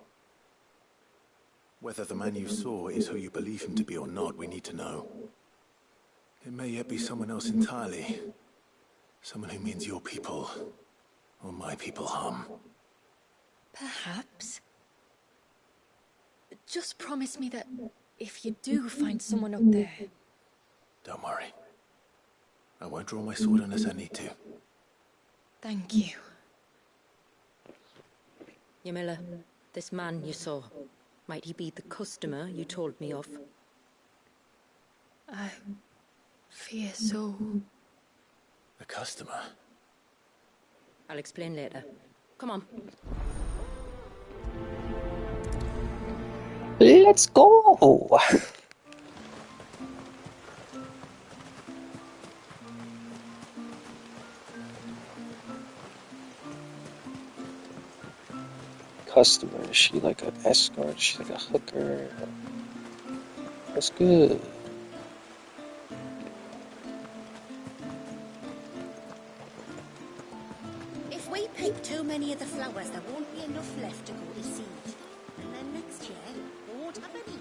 Whether the man you saw is who you believe him to be or not, we need to know. It may yet be someone else entirely. Someone who means your people, or my people, harm. Perhaps. Just promise me that if you do find someone up there... Don't worry. I won't draw my sword unless I need to. Thank you. Ymilla, this man you saw, might he be the customer you told me of? I fear so. The customer? I'll explain later. Come on. Let's go! Customer, is she like an escort? Is she like a hooker? That's good. If we pick too many of the flowers, there won't be enough left to go to seed. And then next year, we won't have any.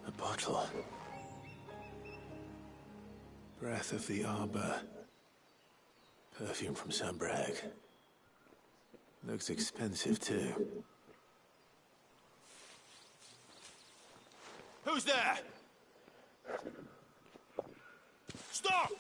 A bottle. Breath of the arbor. Perfume from Sunbrag. Looks expensive too. Who's there? Stop!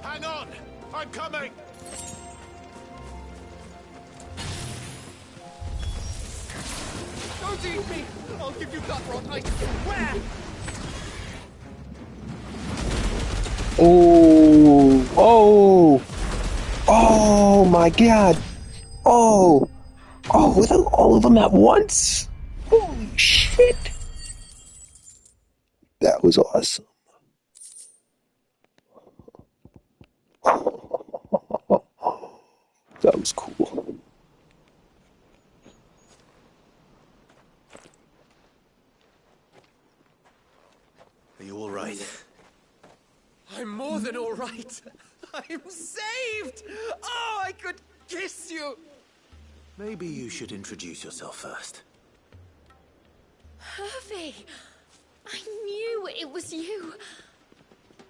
Hang on! I'm coming! Don't eat me! I'll give you gut rot, I swear! Oh, oh, oh my God. Oh, with all of them at once? Holy shit. That was awesome. That was cool. Are you all right? I'm more than all right. I'm saved! Oh, I could kiss you! Maybe you should introduce yourself first. Hervey! I knew it was you.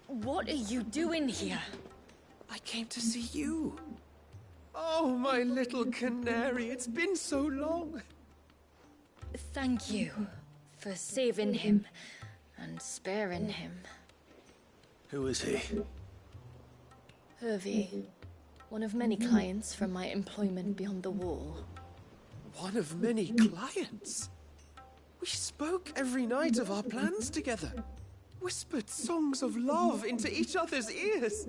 What are you doing here? I came to see you. Oh, my little canary, it's been so long. Thank you for saving him and sparing him. Who is he? Hervey, one of many clients from my employment beyond the wall. One of many clients? We spoke every night of our plans together. Whispered songs of love into each other's ears.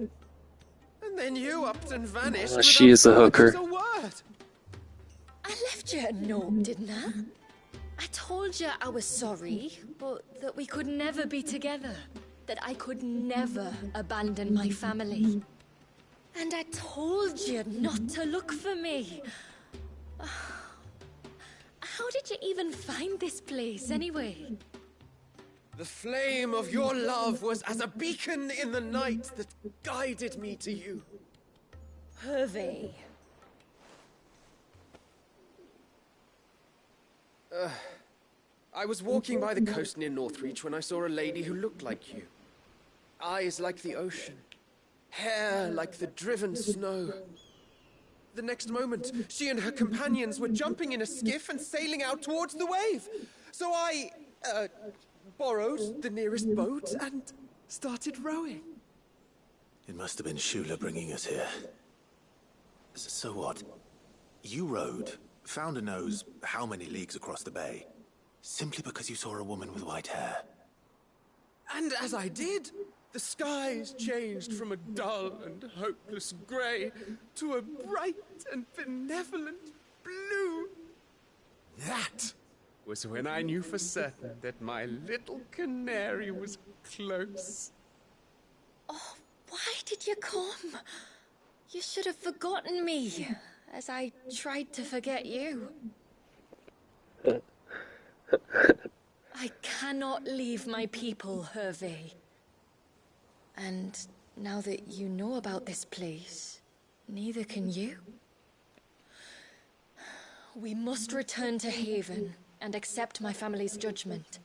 And then you upped and vanished. She is a hooker. A word. I left you a note, didn't I? I told you I was sorry, but that we could never be together. That I could never abandon my family. And I told you not to look for me. How did you even find this place, anyway? The flame of your love was as a beacon in the night that guided me to you. Hervey. I was walking by the coast near Northreach when I saw a lady who looked like you. Eyes like the ocean. Hair like the driven snow. The next moment, she and her companions were jumping in a skiff and sailing out towards the wave. So I, borrowed the nearest boat and started rowing. It must have been Shula bringing us here. So what? You rowed, found a nose how many leagues across the bay, simply because you saw a woman with white hair. And as I did, the skies changed from a dull and hopeless grey to a bright and benevolent blue. That was when I knew for certain that my little canary was close. Oh, why did you come? You should have forgotten me, as I tried to forget you. I cannot leave my people, Hervey. And now that you know about this place, neither can you. We must return to Haven and accept my family's judgment.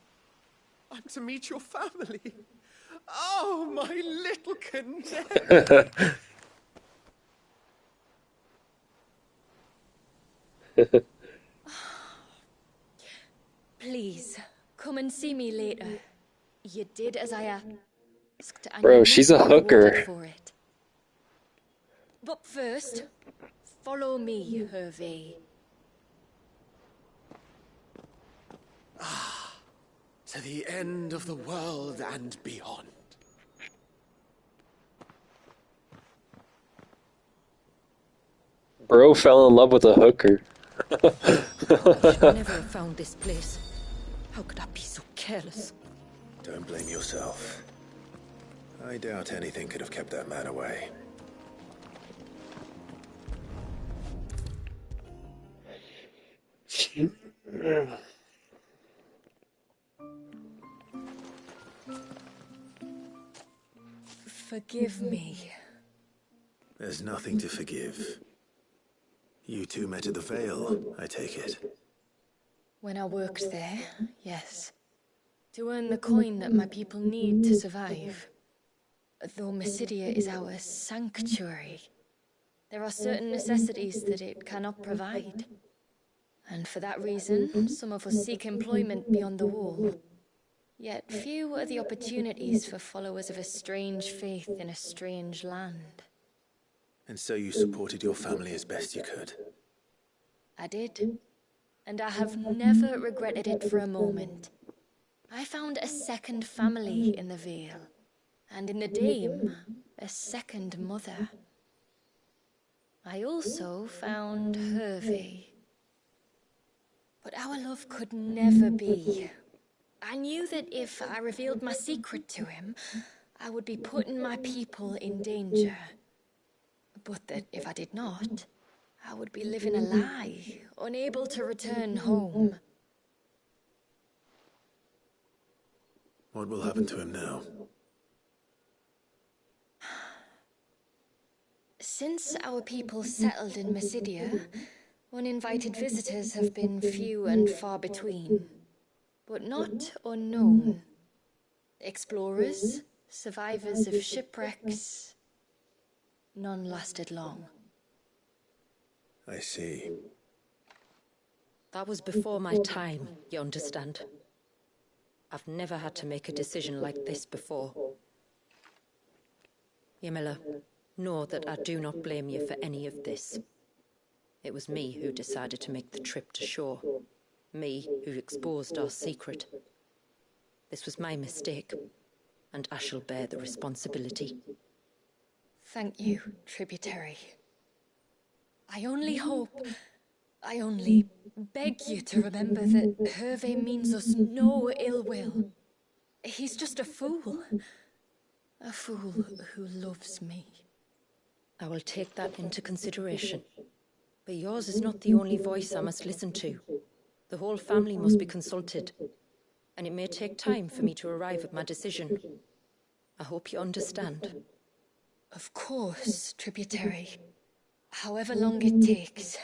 I'm to meet your family. Oh, my little canary. Please, come and see me later. You did as I asked. And Bro, you she's must a be rewarded hooker. for it. But first, follow me, Hervey. To the end of the world and beyond. Bro fell in love with a hooker. I should never have found this place. How could I be so careless? Don't blame yourself. I doubt anything could have kept that man away. Forgive me. There's nothing to forgive. You two met at the Vale, I take it. When I worked there, yes. To earn the coin that my people need to survive. Though Mysidia is our sanctuary, there are certain necessities that it cannot provide. And for that reason, some of us seek employment beyond the wall. Yet few are the opportunities for followers of a strange faith in a strange land. And so you supported your family as best you could? I did. And I have never regretted it for a moment. I found a second family in the Vale. And in the Dame, a second mother. I also found Hervé. But our love could never be. I knew that if I revealed my secret to him, I would be putting my people in danger. But that if I did not, I would be living a lie, unable to return home. What will happen to him now? Since our people settled in Mysidia, uninvited visitors have been few and far between. But not unknown. Explorers, survivors of shipwrecks. None lasted long. I see. That was before my time, you understand? I've never had to make a decision like this before. Ymila, know that I do not blame you for any of this. It was me who decided to make the trip to shore. Me who exposed our secret. This was my mistake, and I shall bear the responsibility. Thank you, tributary. I only beg you to remember that Hervé means us no ill will. He's just a fool. A fool who loves me. I will take that into consideration. But yours is not the only voice I must listen to. The whole family must be consulted, and it may take time for me to arrive at my decision. I hope you understand. Of course, tributary. However long it takes.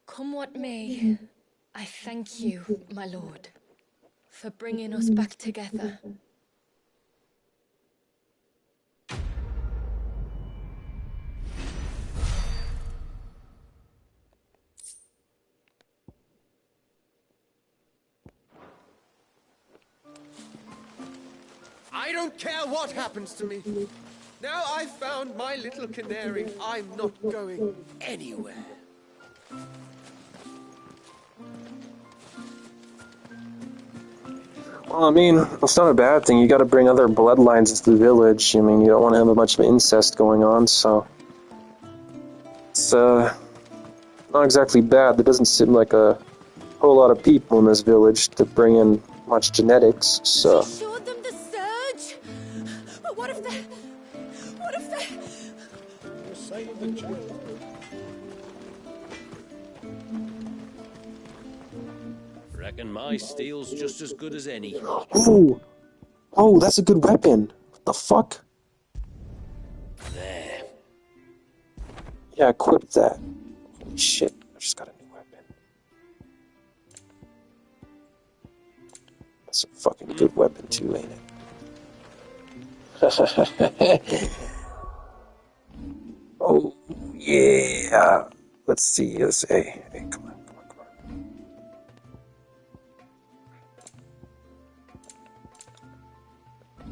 Come what may, I thank you, my lord, for bringing us back together. I don't care what happens to me. Now I've found my little canary, I'm not going anywhere. Well, I mean, it's not a bad thing. You gotta bring other bloodlines into the village. I mean, you don't want to have a bunch of incest going on, so... It's, not exactly bad. There doesn't seem like a whole lot of people in this village to bring in much genetics, so... She showed them the surge! But what if the... The sight of the child. Reckon my steel's just as good as any. Oh! Oh, that's a good weapon! What the fuck? There. Yeah, equip that. Holy shit, I just got a new weapon. That's a fucking good weapon too, ain't it? Oh, yeah! Let's see, hey, come on.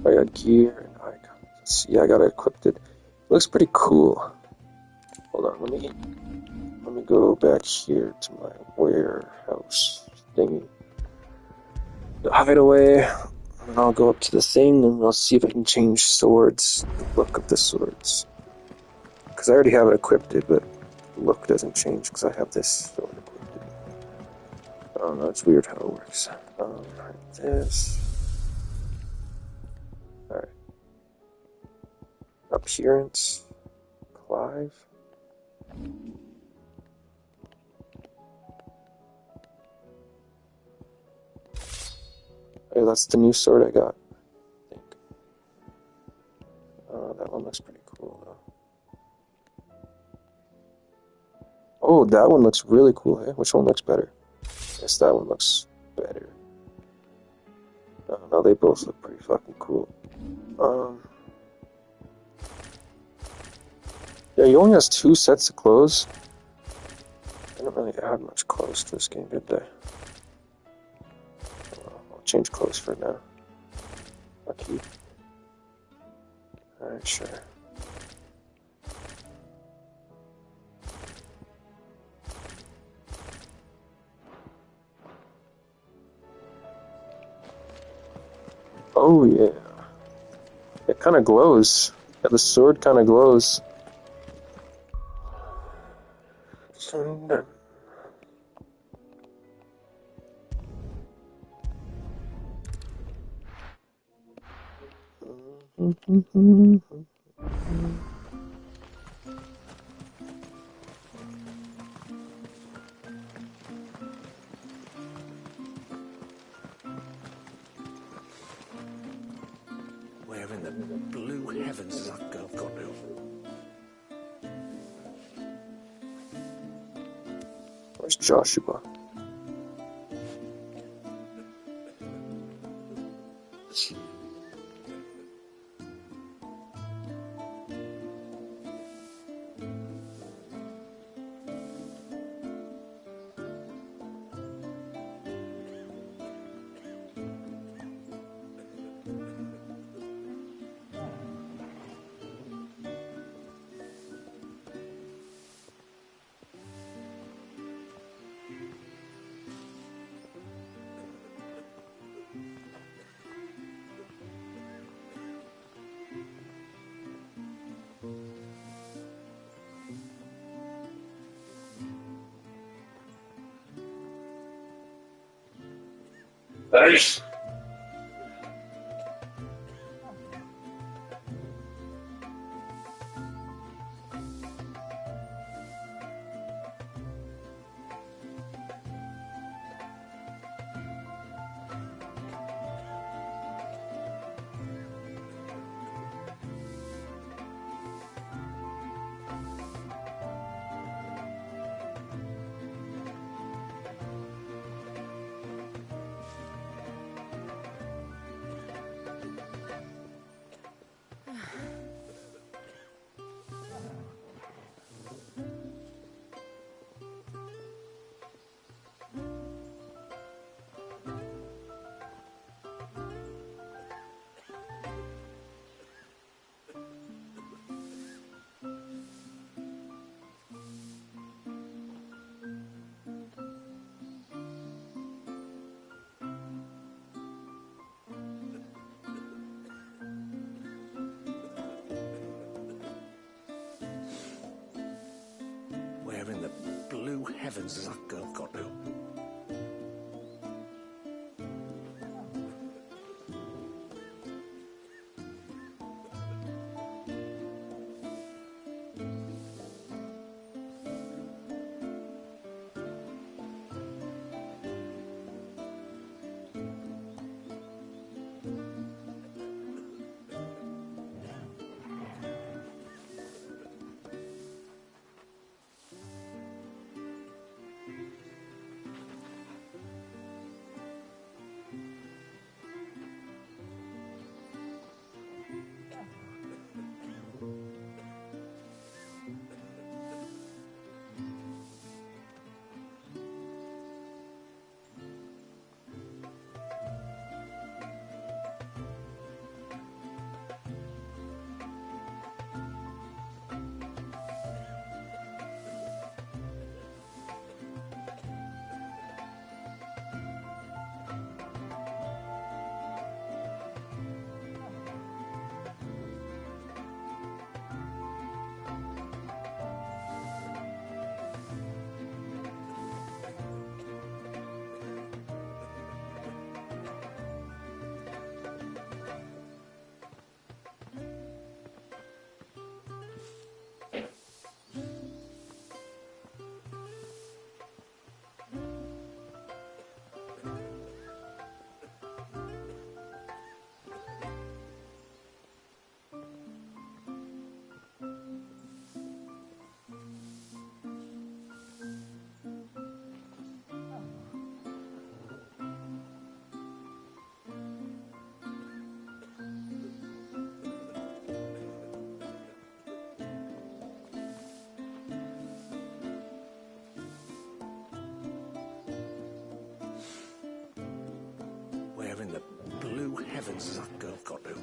I got gear and icons. Let's see, I got it equipped. It looks pretty cool. Hold on, let me go back here to my warehouse thingy. The hideaway, and I'll go up to the thing and I'll see if I can change swords, the look of the swords. Because I already have it equipped, but the look doesn't change because I have this sword equipped. Oh no, it's weird how it works. Like this. Alright. Appearance. Clive. Hey, that's the new sword I got. I think. Oh, that one looks pretty cool though. Oh, that one looks really cool, hey? Which one looks better? I guess that one looks better. Oh no, they both look pretty fucking cool. Yeah, he only has 2 sets of clothes. I didn't really add much clothes to this game, did they? I'll change clothes for now. Okay. Alright, sure. Oh yeah. It kind of glows. Yeah, the sword kind of glows. Where in the blue heavens has that girl got to? Where's Joshua? Nice. Where in the blue heavens has that girl got to? Where in the blue heavens has that girl got to?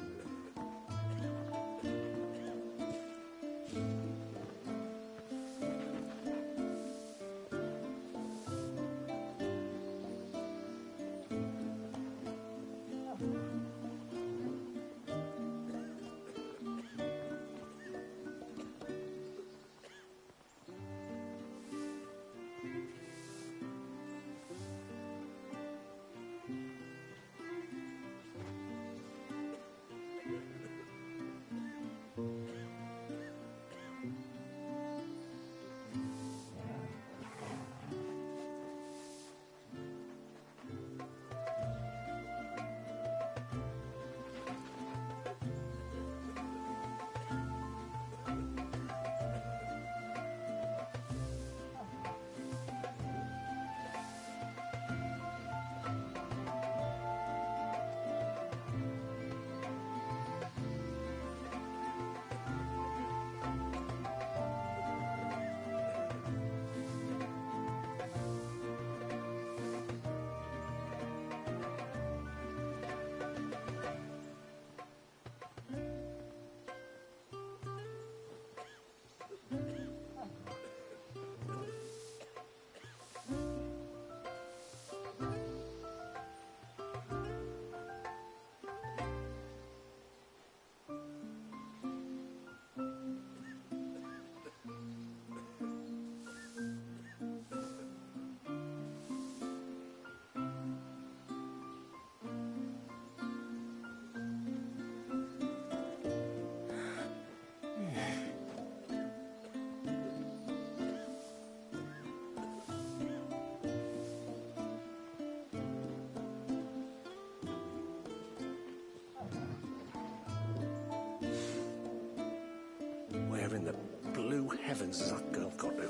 Where in the blue heavens has that girl got to?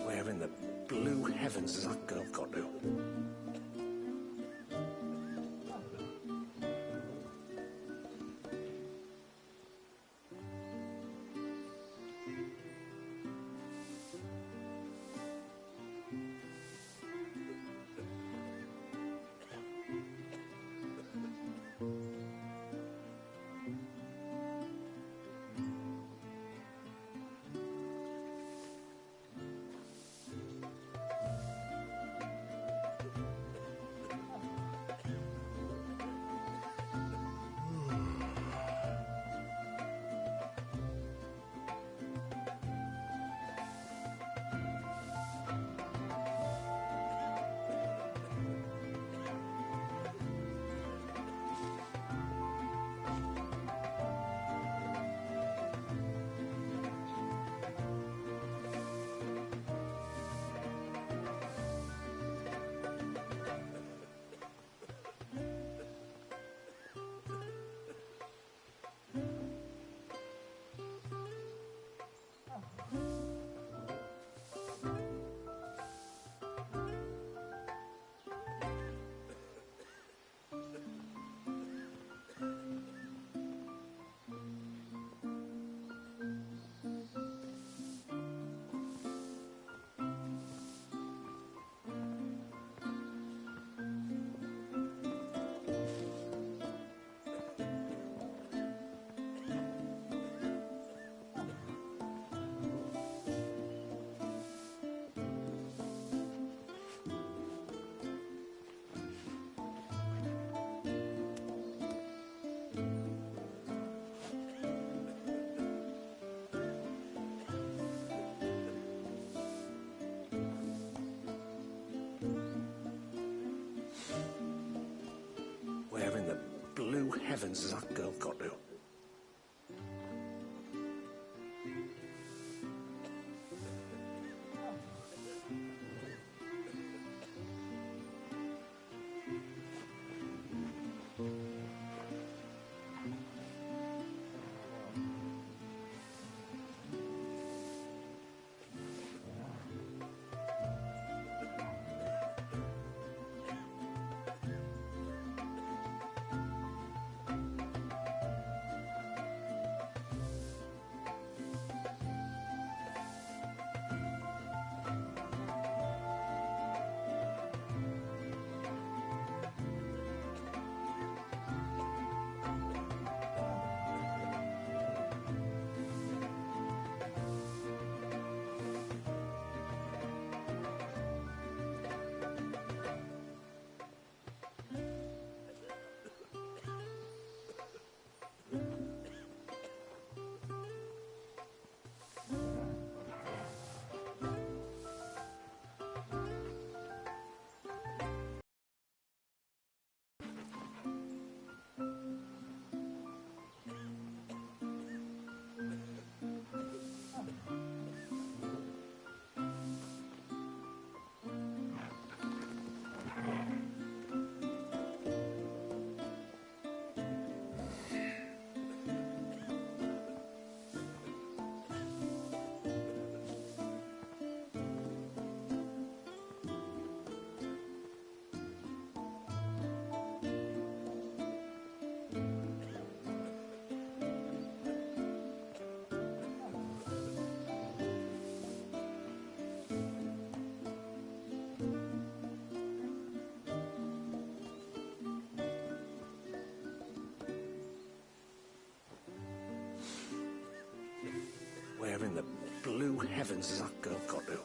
Where in the blue heavens has that girl got to? heavens has that girl got to? Where in the blue heavens has that girl got to?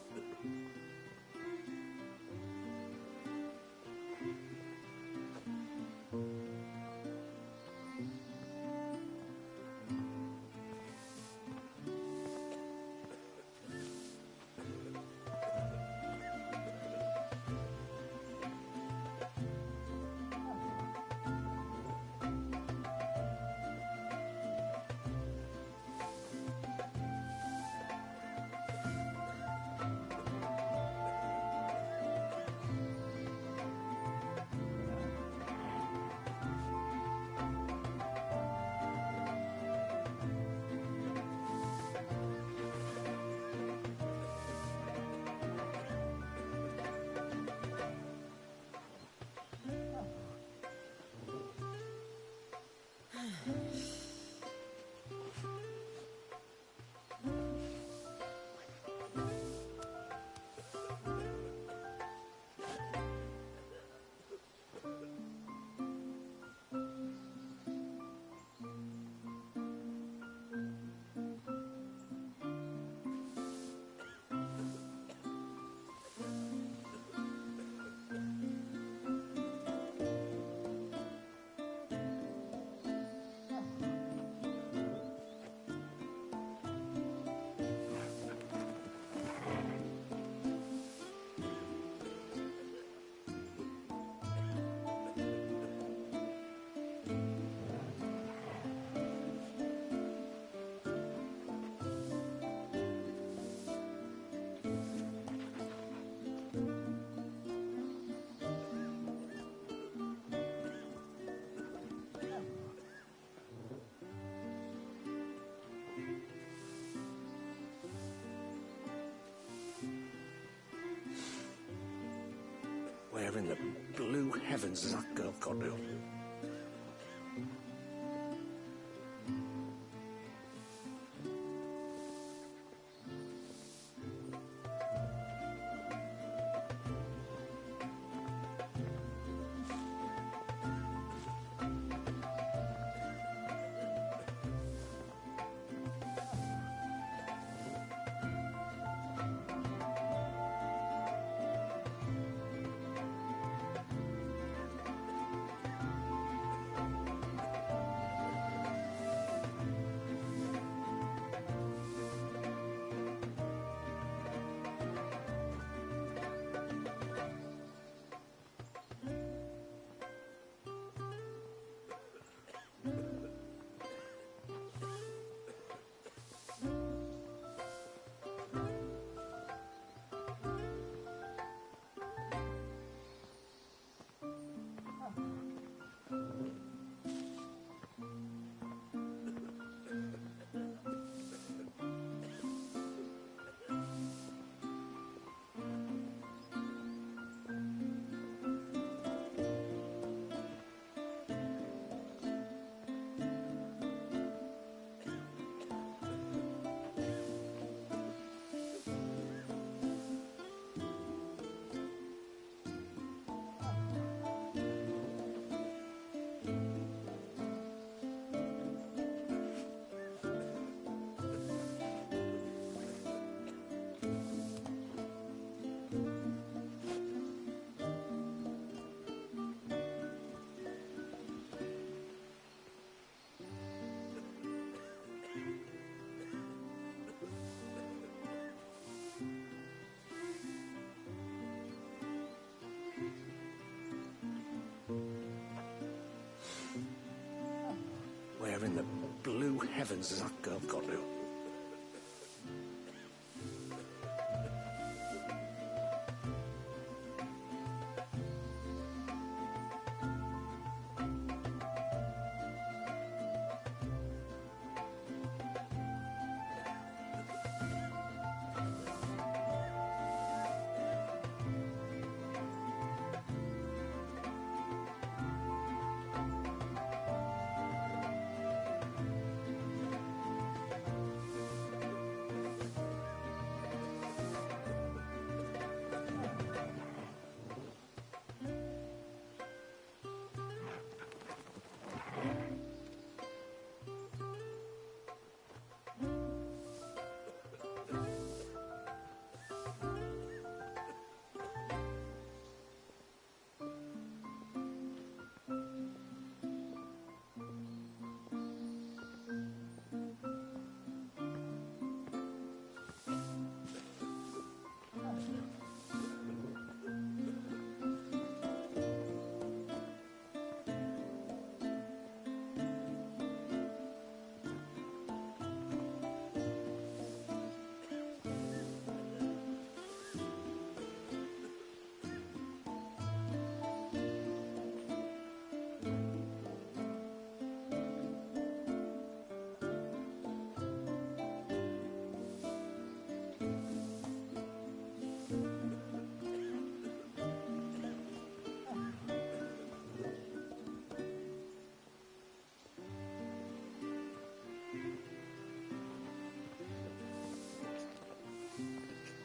Where in the blue heavens has that girl got to? Where in the blue heavens has that girl got to?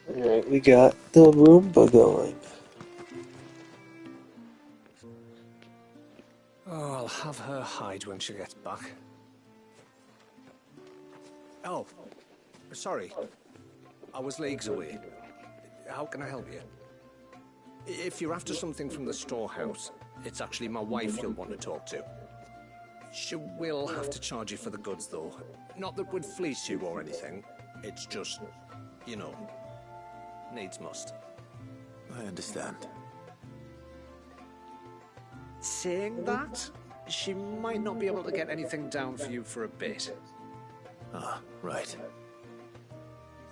Alright, we got the Roomba going. Oh, I'll have her hide when she gets back. Oh, sorry. I was leagues away. How can I help you? If you're after something from the storehouse, it's actually my wife you'll want to talk to. She will have to charge you for the goods, though. Not that we'd fleece you or anything. It's just, you know, needs must. I understand. Saying that, she might not be able to get anything down for you for a bit. Ah, right.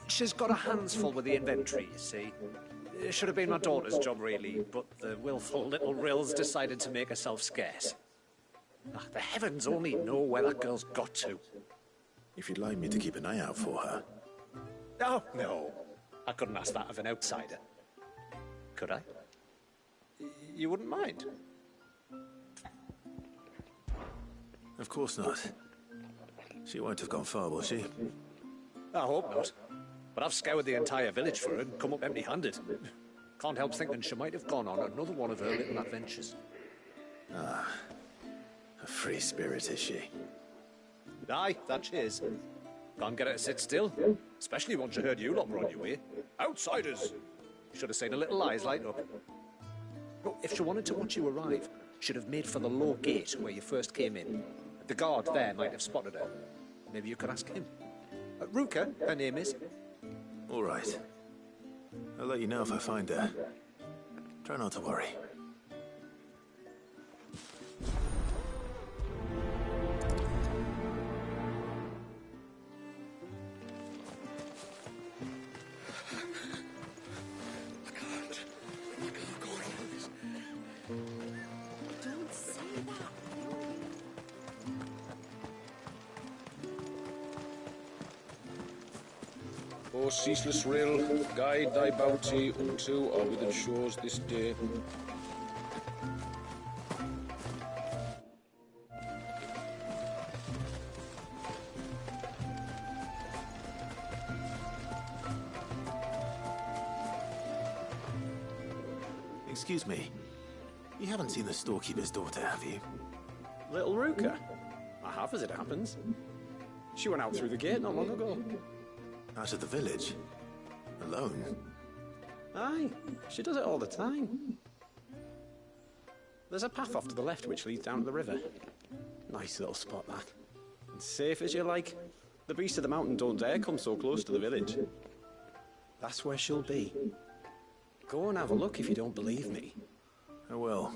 She's got her hands full with the inventory, you see. It should have been my daughter's job, really, but the willful little rills decided to make herself scarce. Ah, the heavens only know where that girl's got to. If you'd like me to keep an eye out for her. Oh, no. I couldn't ask that of an outsider. Could I? You wouldn't mind? Of course not. She won't have gone far, will she? I hope not. But I've scoured the entire village for her and come up empty-handed. Can't help thinking she might have gone on another one of her little adventures. Ah, a free spirit, is she? Aye, that she is. Can't get her to sit still, especially once she heard you lot were on your way. Outsiders! Should have seen her little eyes light up. But if she wanted to watch you arrive, she'd have made for the low gate where you first came in. The guard there might have spotted her. Maybe you could ask him. Ruka, her name is. All right. I'll let you know if I find her. Try not to worry. O ceaseless rill, guide thy bounty unto our within shores this day. Excuse me. You haven't seen the storekeeper's daughter, have you? Little Ruka? I have, as it happens. She went out through the gate not long ago. Out of the village? Alone? Aye, she does it all the time. There's a path off to the left which leads down to the river. Nice little spot, that. And safe as you like. The beasts of the mountain don't dare come so close to the village. That's where she'll be. Go and have a look if you don't believe me. I will.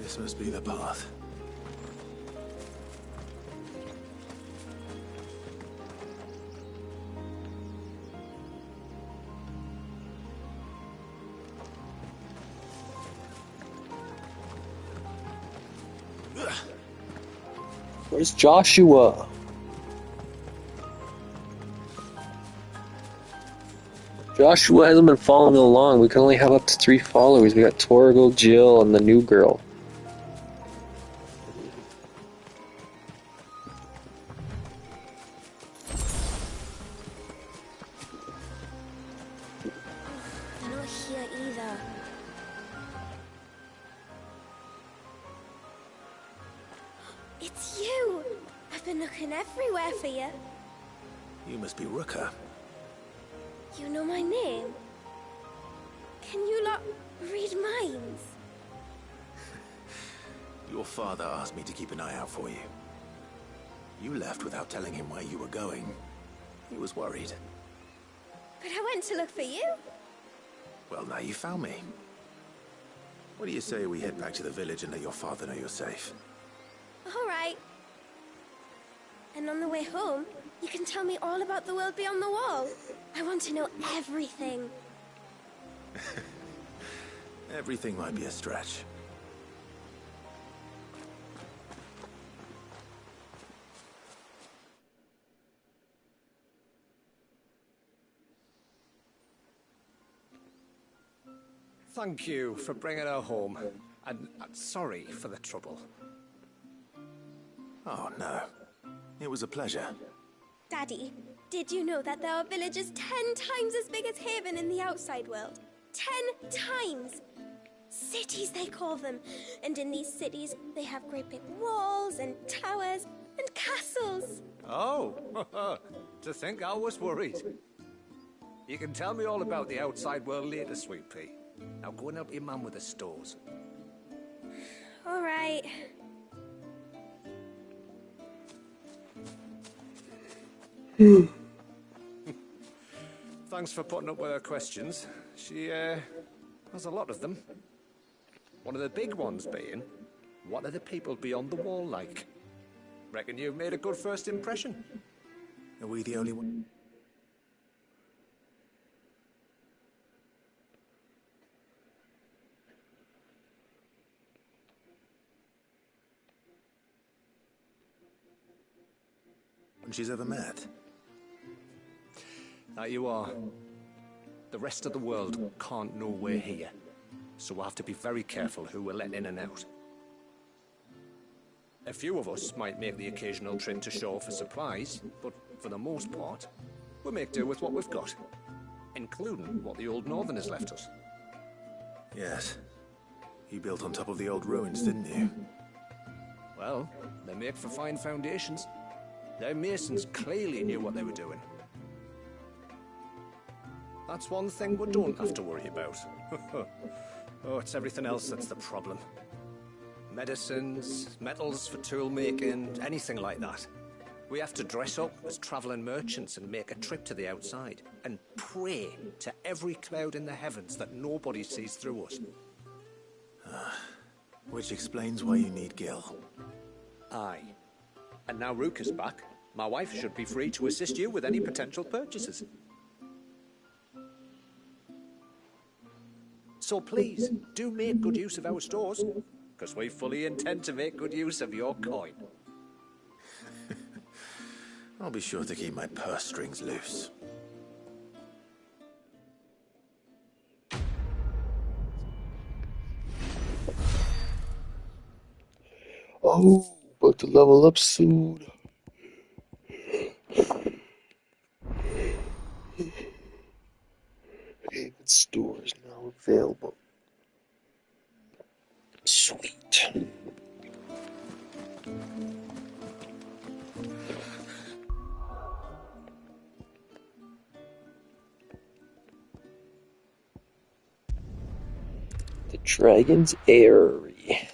This must be the path. Where's Joshua? Joshua hasn't been following along. We can only have up to 3 followers. We got Torgal, Jill, and the new girl. They're not here either. It's you! I've been looking everywhere for you. You must be Rooker. You know my name? Can you lot read minds? Your father asked me to keep an eye out for you. You left without telling him where you were going. He was worried. But I went to look for you. Well, now you found me. What do you say we head back to the village and let your father know you're safe? All right. And on the way home, you can tell me all about the world beyond the wall. I want to know everything. Everything might be a stretch. Thank you for bringing her home. And sorry for the trouble. Oh, no. It was a pleasure. Daddy, did you know that there are villages 10 times as big as Haven in the outside world? 10 times! Cities, they call them. And in these cities, they have great big walls and towers and castles. Oh, to think I was worried. You can tell me all about the outside world later, Sweet Pea. Now go and help your mum with the stores. All right. Thanks for putting up with her questions. She, has a lot of them. One of the big ones being, what are the people beyond the wall like? Reckon you've made a good first impression. Are we the only one? She's ever met? That you are. The rest of the world can't know we're here, so we'll have to be very careful who we're letting in and out. A few of us might make the occasional trip to shore for supplies, but for the most part, we'll make do with what we've got, including what the old Northerners left us. Yes. You built on top of the old ruins, didn't you? Well, they make for fine foundations. Their masons clearly knew what they were doing. That's one thing we don't have to worry about. Oh, it's everything else that's the problem. Medicines, metals for tool making, anything like that. We have to dress up as traveling merchants and make a trip to the outside and pray to every cloud in the heavens that nobody sees through us. Which explains why you need Gil. Aye. And now Rook is back, my wife should be free to assist you with any potential purchases. So please, do make good use of our stores, because we fully intend to make good use of your coin. I'll be sure to keep my purse strings loose. Oh, about to level up soon. Haven store is now available. Sweet. The Dragon's Eyrie.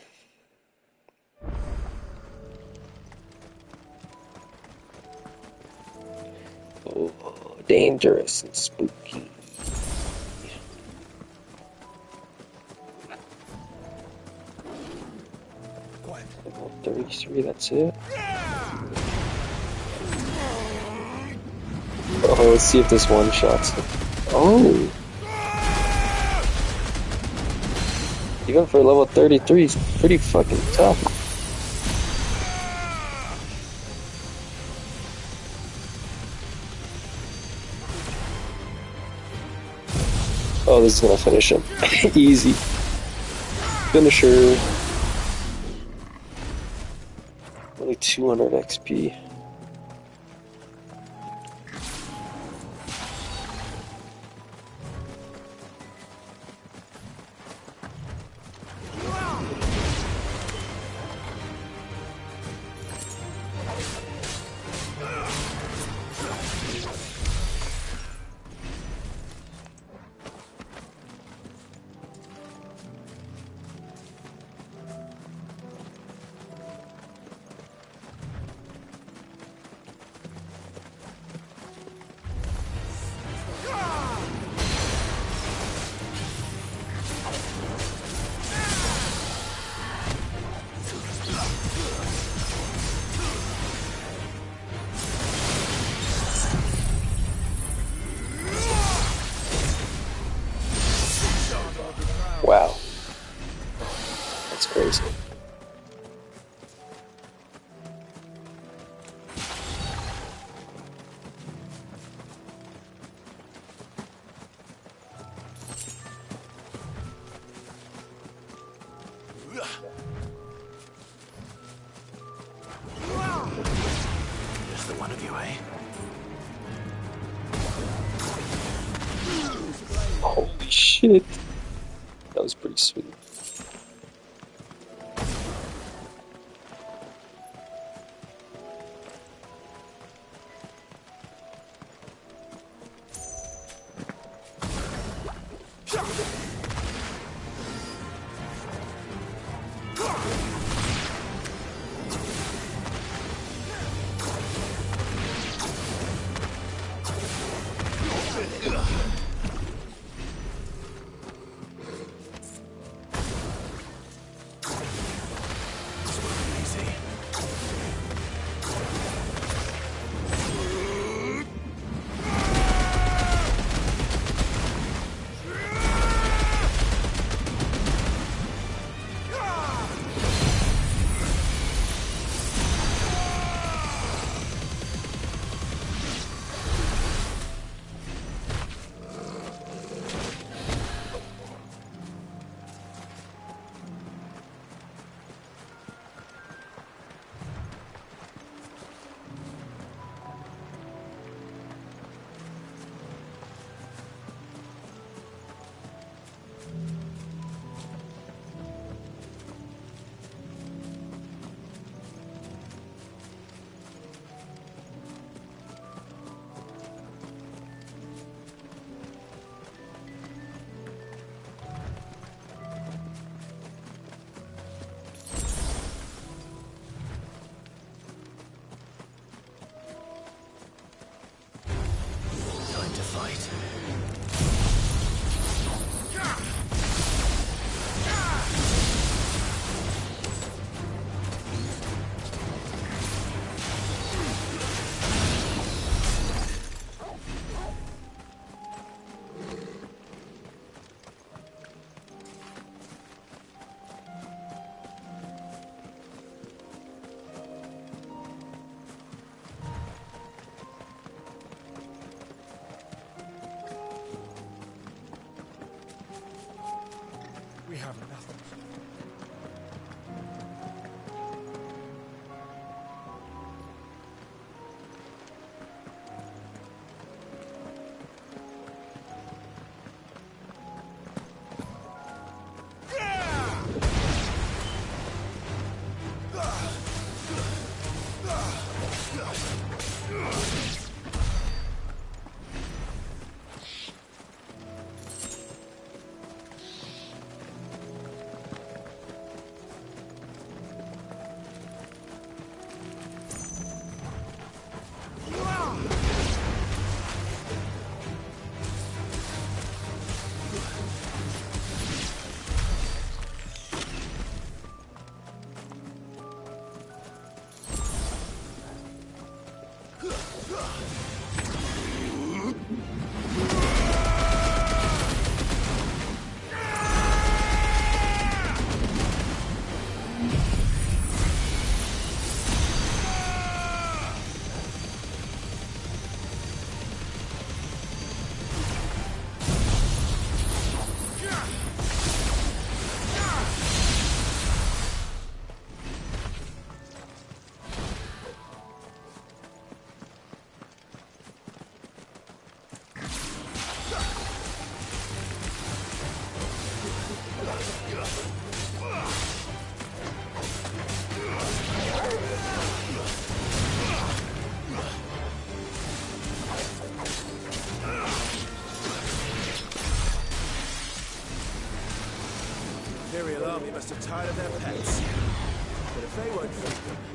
Oh, dangerous and spooky. 33, that's it. Oh, let's see if this one shots it. Oh! Even for level 33, it's pretty fucking tough. Oh, this is gonna finish him. Easy. Finisher. Only 200 XP. Wow. That's crazy. Just the one of you, eh? Holy shit. That was pretty sweet. Imperial army must have tired of their pets. But if they won't feed them,